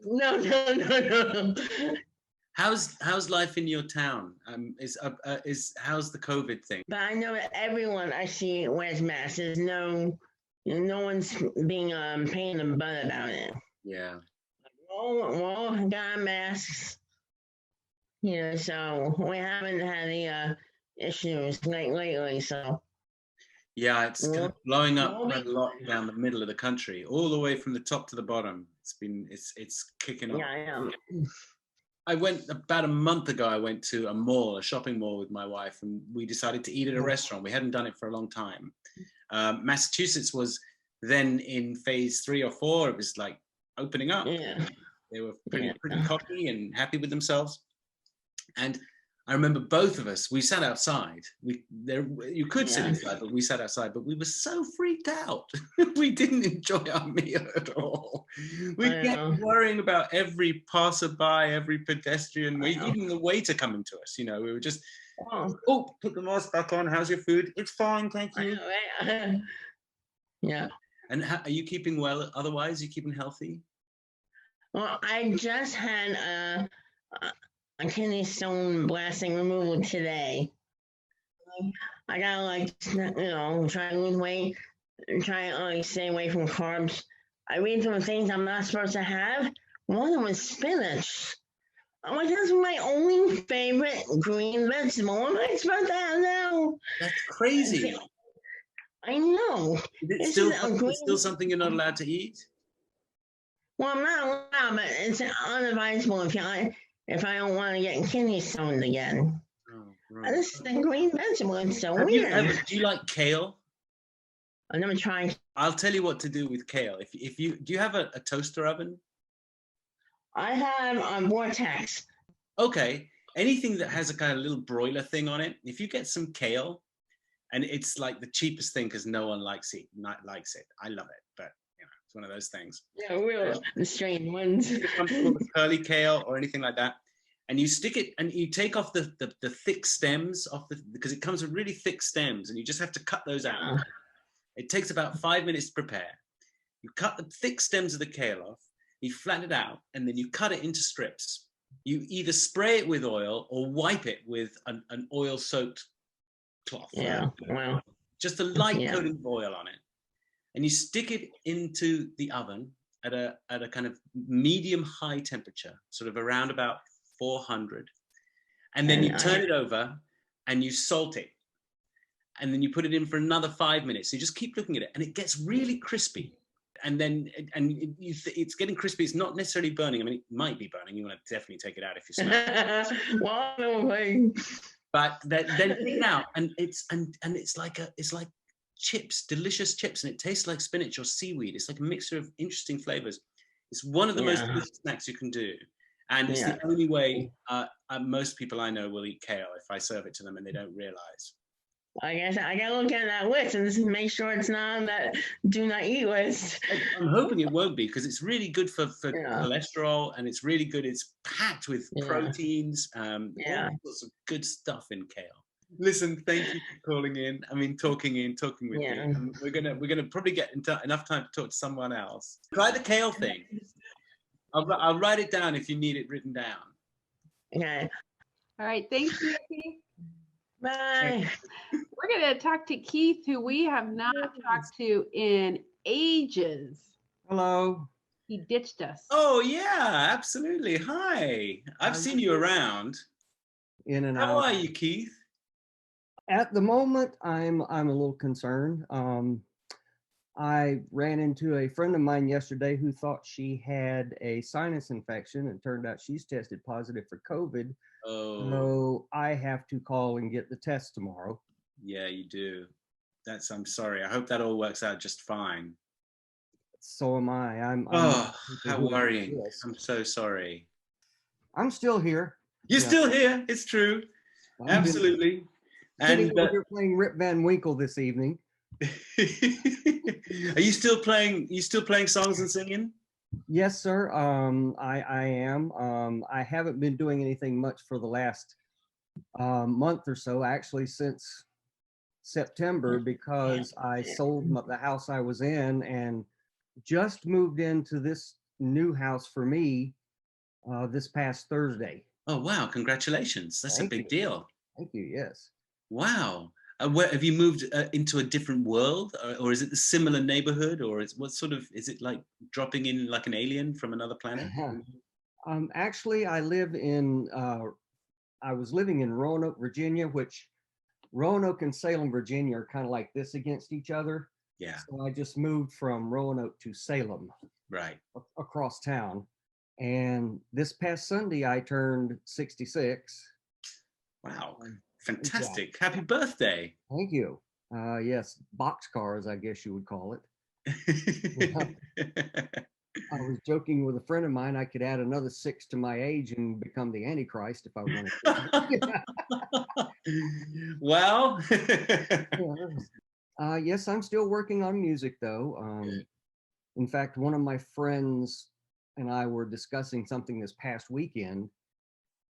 No. How's life in your town? How's the COVID thing? But I know that everyone I see wears masks. There's no one's being pain in the butt about it. Yeah. All got masks. So we haven't had any issues lately. So. Yeah, it's kind of blowing up quite a lot down the middle of the country, all the way from the top to the bottom. It's kicking off. Yeah. I went about a month ago. I went to a shopping mall with my wife, and we decided to eat at a restaurant. We hadn't done it for a long time. Massachusetts was then in phase 3 or 4. It was like opening up. Yeah. They were pretty cocky and happy with themselves. And I remember both of us, we sat outside. You could sit inside, but we sat outside. But we were so freaked out. We didn't enjoy our meal at all. We kept worrying about every passerby, every pedestrian, even the waiter coming to us. We were just, put the mask back on. How's your food? It's fine, thank you. Yeah. And are you keeping well otherwise? Are you keeping healthy? Well, I just had a kidney stone blasting removal today. I gotta try to lose weight and try to stay away from carbs. I read some things I'm not supposed to have. One of them was spinach. I'm like, that's my only favorite green vegetable. What am I supposed to have now? That's crazy. I know. Is it still something you're not allowed to eat? Well, I'm not allowed, but it's unadvisable if I don't want to get kidney stones again. Oh, right. This is a green vegetable. It's so weird. Do you like kale? I've never tried. I'll tell you what to do with kale. Do you have a toaster oven? I have a Vortex. Okay. Anything that has a kind of little broiler thing on it, if you get some kale, and it's like the cheapest thing because no one likes it. I love it, but it's one of those things. Yeah, real strange ones. Curly kale or anything like that, and you stick it, and you take off the thick stems because it comes with really thick stems, and you just have to cut those out. It takes about 5 minutes to prepare. You cut the thick stems of the kale off, you flatten it out, and then you cut it into strips. You either spray it with oil or wipe it with an oil-soaked cloth. Yeah, wow. Just a light coating of oil on it. And you stick it into the oven at a kind of medium-high temperature, sort of around about 400. And then you turn it over and you salt it. And then you put it in for another 5 minutes. So you just keep looking at it, and it gets really crispy. And then it's getting crispy. It's not necessarily burning. I mean, it might be burning. You want to definitely take it out if you smell it. But then take it out, and it's like chips, delicious chips, and it tastes like spinach or seaweed. It's like a mixture of interesting flavors. It's one of the most delicious snacks you can do, and it's the only way most people I know will eat kale if I serve it to them and they don't realize. I guess I gotta look at that list and make sure it's not on that do not eat list. I'm hoping it won't be, because it's really good for cholesterol, and it's really good. It's packed with proteins, all sorts of good stuff in kale. Listen, thank you for calling in. I mean, talking with me. And we're gonna probably get enough time to talk to someone else. Try the kale thing. I'll write it down if you need it written down. Okay. All right. Thank you, Keith. Bye. We're going to talk to Keith, who we have not talked to in ages. Hello. He ditched us. Oh, yeah, absolutely. Hi. I've seen you around. In and How out. are you, Keith? At the moment, I'm a little concerned. I ran into a friend of mine yesterday who thought she had a sinus infection, and turned out she's tested positive for COVID. Oh, So I have to call and get the test tomorrow. yeah, you do. I'm sorry. I hope that all works out just fine. So am I. I'm Oh, how who- worrying. yes. I'm so sorry. I'm still here. You're Yeah. still here. It's true. I've been Absolutely. sitting And over here playing Rip Van Winkle this evening. are you still playing? You still playing songs and singing? Yes, sir. I am. I haven't been doing anything much for the last month or so, actually since September, because I sold the house I was in and just moved into this new house for me this past Thursday. Oh wow! Congratulations. That's a Thank big you. deal. Thank you. Yes. Wow. Where have you moved into a different world, or is it the similar neighborhood, or is it like dropping in like an alien from another planet? Actually, I live in. I was living in Roanoke, Virginia, which Roanoke and Salem, Virginia are kind of like this against each other. Yeah. So I just moved from Roanoke to Salem, Right. across town. And this past Sunday, I turned 66. Wow. Fantastic. Yeah. Happy birthday. Thank you. Yes, boxcars, I guess you would call it. I was joking with a friend of mine, I could add another 6 to my age and become the Antichrist if I wanted to. Well. Yes, I'm still working on music though. In fact, one of my friends and I were discussing something this past weekend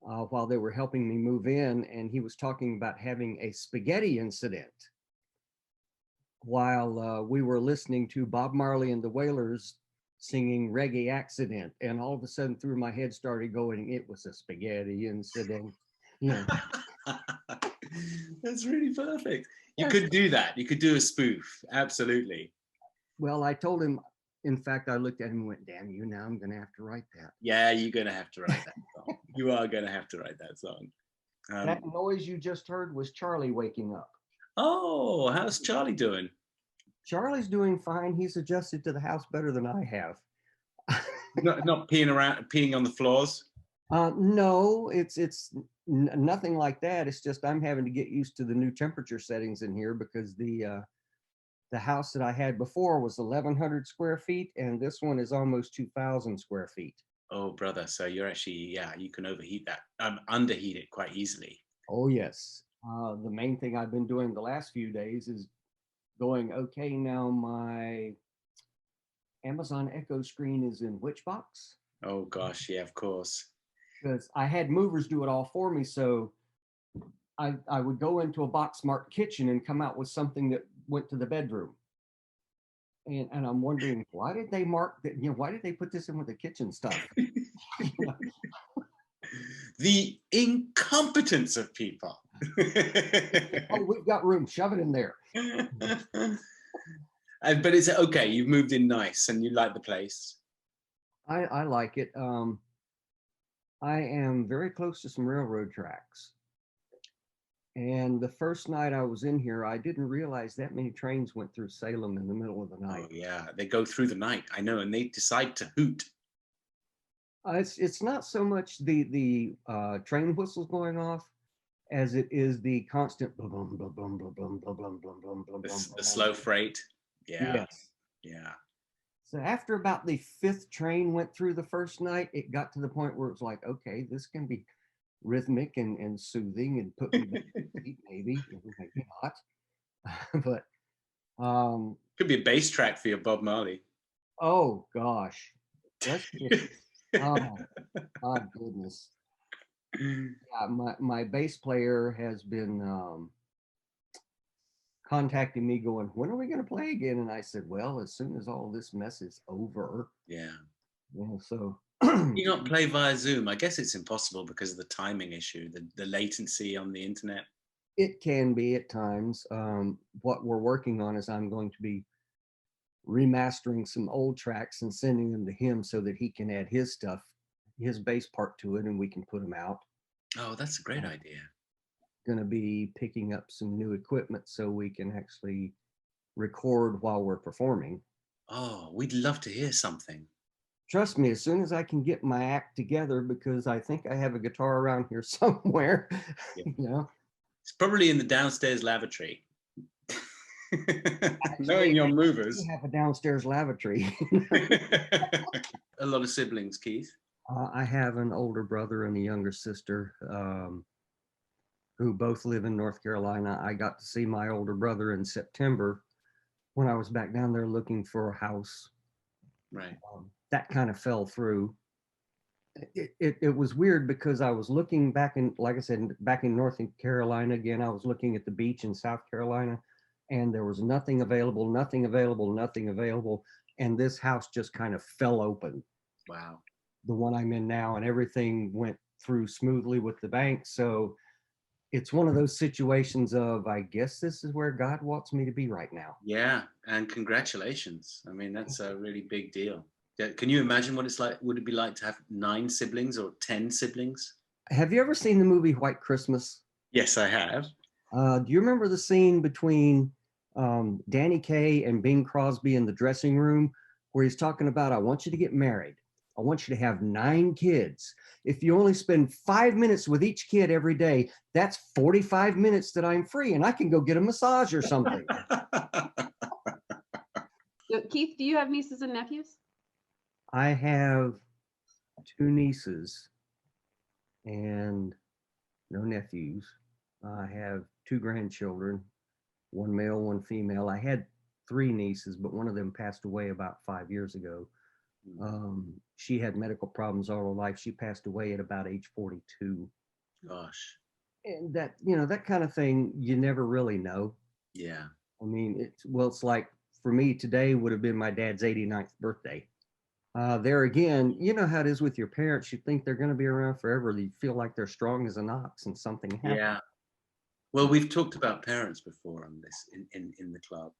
while they were helping me move in, and he was talking about having a spaghetti incident while we were listening to Bob Marley and the Wailers singing Reggae Accident, and all of a sudden through my head started going, it was a spaghetti incident. Yeah. That's really perfect. You could do that. You could do a spoof. Absolutely. Well, I told him, in fact, I looked at him and went, damn you, now I'm going to have to write that. Yeah, you're going to have to write that song. You are going to have to write that song. That noise you just heard was Charlie waking up. Oh, how's Charlie doing? Charlie's doing fine. He's adjusted to the house better than I have. not peeing on the floors? No, it's nothing like that. It's just I'm having to get used to the new temperature settings in here, because the house that I had before was 1,100 square feet, and this one is almost 2,000 square feet. Oh, brother. So you're actually, yeah, you can overheat that, underheat it quite easily. Oh, yes. The main thing I've been doing the last few days is going, okay, now my Amazon Echo screen is in which box? Oh, gosh. Yeah, of course. Because I had movers do it all for me. So I would go into a box marked kitchen and come out with something that went to the bedroom. And I'm wondering, why did they mark that? Why did they put this in with the kitchen stuff? The incompetence of people. Oh, we've got room. Shove it in there. But it's okay. You've moved in nice and you like the place. I like it. I am very close to some railroad tracks. And the first night I was in here, I didn't realize that many trains went through Salem in the middle of the night. Oh, yeah, they go through the night. I know, and they decide to hoot. It's not so much the train whistles going off as it is the constant boom, boom, boom, boom, boom, boom, boom, boom, boom, boom, The slow freight. Yeah. Yes. Yeah. So after about the 5th train went through the first night, it got to the point where it was like, okay, this can be rhythmic and soothing and put me back to sleep, maybe. Maybe not. But could be a bass track for your Bob Marley. Oh gosh. Oh my goodness. Yeah, my bass player has been contacting me going, when are we going to play again? And I said, well, as soon as all this mess is over. Yeah. So you not play via Zoom? I guess it's impossible because of the timing issue, the latency on the internet. It can be at times. What we're working on is I'm going to be remastering some old tracks and sending them to him so that he can add his stuff, his bass part to it, and we can put them out. Oh, that's a great idea. Going to be picking up some new equipment so we can actually record while we're performing. Oh, we'd love to hear something. Trust me, as soon as I can get my act together, because I think I have a guitar around here somewhere. Yeah. You know, it's probably in the downstairs lavatory. Knowing your movers. We have a downstairs lavatory. A lot of siblings, Keith. I have an older brother and a younger sister who both live in North Carolina. I got to see my older brother in September when I was back down there looking for a house. Right. That kind of fell through. It was weird because I was looking back in, like I said, back in North Carolina again. I was looking at the beach in South Carolina, and there was nothing available, nothing available, nothing available. And this house just kind of fell open. Wow. The one I'm in now, and everything went through smoothly with the bank. So it's one of those situations of, I guess this is where God wants me to be right now. Yeah, and congratulations. I mean, that's a really big deal. Can you imagine what it's like? Would it be like to have 9 siblings or 10 siblings? Have you ever seen the movie White Christmas? Yes, I have. Do you remember the scene between Danny Kaye and Bing Crosby in the dressing room where he's talking about, I want you to get married. I want you to have 9 kids. If you only spend 5 minutes with each kid every day, that's 45 minutes that I'm free and I can go get a massage or something. So, Keith, do you have nieces and nephews? I have 2 nieces and no nephews. I have 2 grandchildren, 1 male, 1 female. I had 3 nieces, but one of them passed away about 5 years ago. She had medical problems all her life. She passed away at about age 42. Gosh. And that, you know, that kind of thing, you never really know. Yeah. I mean, it's like for me, today would have been my dad's 89th birthday. There again, you know how it is with your parents. You think they're going to be around forever. You feel like they're strong as an ox and something happens. Yeah. Well, we've talked about parents before on this in the club.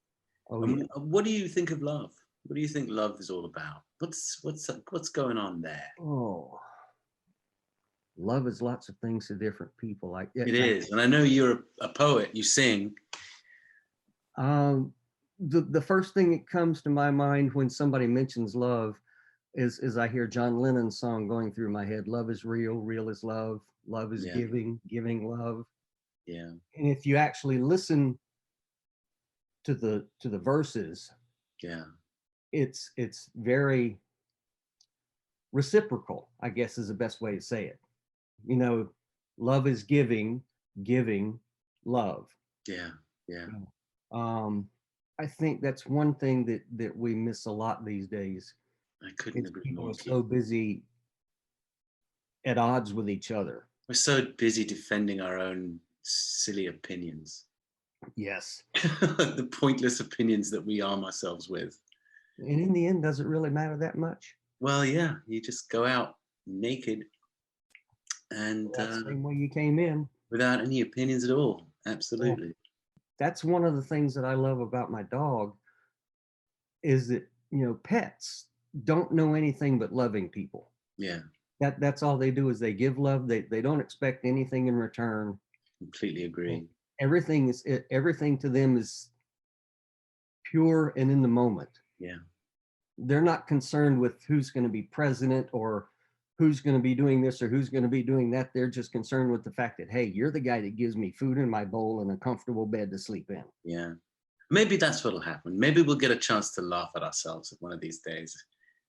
Oh, yeah. What do you think of love? What do you think love is all about? What's going on there? Oh, love is lots of things to different people. It is, and I know you're a poet. You sing. The first thing that comes to my mind when somebody mentions love is I hear John Lennon's song going through my head. Love is real, real is love. Love is giving, giving love. Yeah. And if you actually listen to the verses, yeah, it's very reciprocal, I guess is the best way to say it. You know, love is giving, giving love. Yeah, yeah. I think that's one thing that we miss a lot these days. I couldn't agree more. We're so busy at odds with each other. We're so busy defending our own silly opinions. Yes. The pointless opinions that we arm ourselves with. And in the end, does it really matter that much? Well, yeah, you just go out naked and the same way you came in. Without any opinions at all. Absolutely. Yeah. That's one of the things that I love about my dog is that, you know, pets don't know anything but loving people. Yeah. That's all they do is they give love. They don't expect anything in return. Completely agree. Everything to them is pure and in the moment. Yeah. They're not concerned with who's going to be president or who's going to be doing this or who's going to be doing that. They're just concerned with the fact that, hey, you're the guy that gives me food in my bowl and a comfortable bed to sleep in. Yeah. Maybe that's what'll happen. Maybe we'll get a chance to laugh at ourselves one of these days.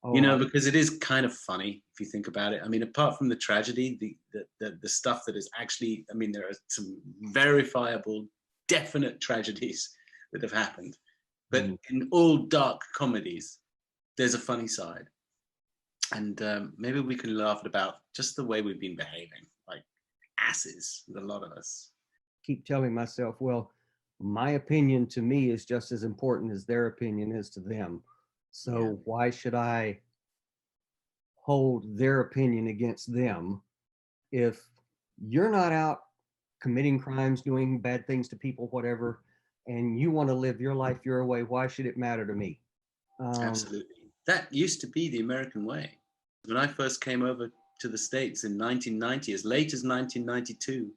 Oh, you know, because it is kind of funny if you think about it. I mean, apart from the tragedy, the stuff that is actually, I mean, there are some verifiable, definite tragedies that have happened. But in all dark comedies, there's a funny side. And maybe we can laugh about just the way we've been behaving, like asses, with a lot of us. Keep telling myself, well, my opinion to me is just as important as their opinion is to them. So why should I hold their opinion against them if you're not out committing crimes, doing bad things to people, whatever, and you want to live your life your way? Why should it matter to me? Absolutely. That used to be the American way. When I first came over to the States in 1990, as late as 1992,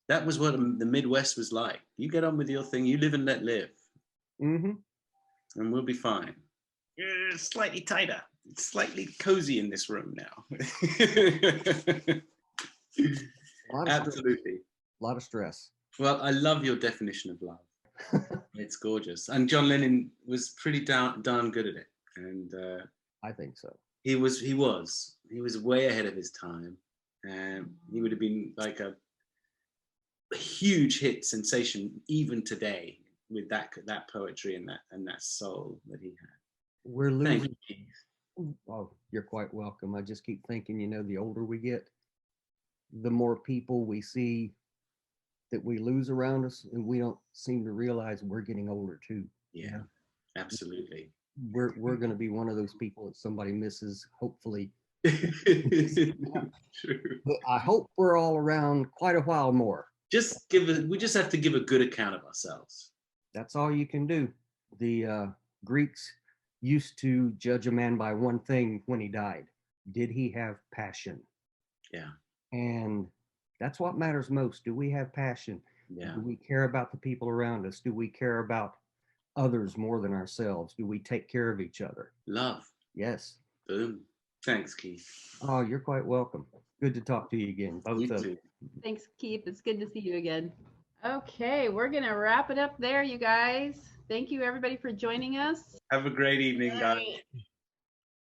that was what the Midwest was like. You get on with your thing, you live and let live. Mm-hmm. And we'll be fine. Slightly tighter. It's slightly cozy in this room now. Absolutely. A lot of stress. Well, I love your definition of love. It's gorgeous. And John Lennon was pretty darn good at it. And I think so. He was way ahead of his time. He would have been like a huge hit sensation even today with that poetry and that soul that he had. We're losing. Oh, you're quite welcome. I just keep thinking, the older we get, the more people we see that we lose around us, and we don't seem to realize we're getting older too. Yeah, absolutely. We're going to be one of those people that somebody misses, hopefully. True. But I hope we're all around quite a while more. We just have to give a good account of ourselves. That's all you can do. The Greeks used to judge a man by one thing when he died. Did he have passion? Yeah. And that's what matters most. Do we have passion? Yeah. Do we care about the people around us? Do we care about others more than ourselves? Do we take care of each other? Love. Yes. Boom. Thanks, Keith. Oh, you're quite welcome. Good to talk to you again, both of you. Thanks, Keith. It's good to see you again. Okay, we're going to wrap it up there, you guys. Thank you, everybody, for joining us. Have a great evening, guys.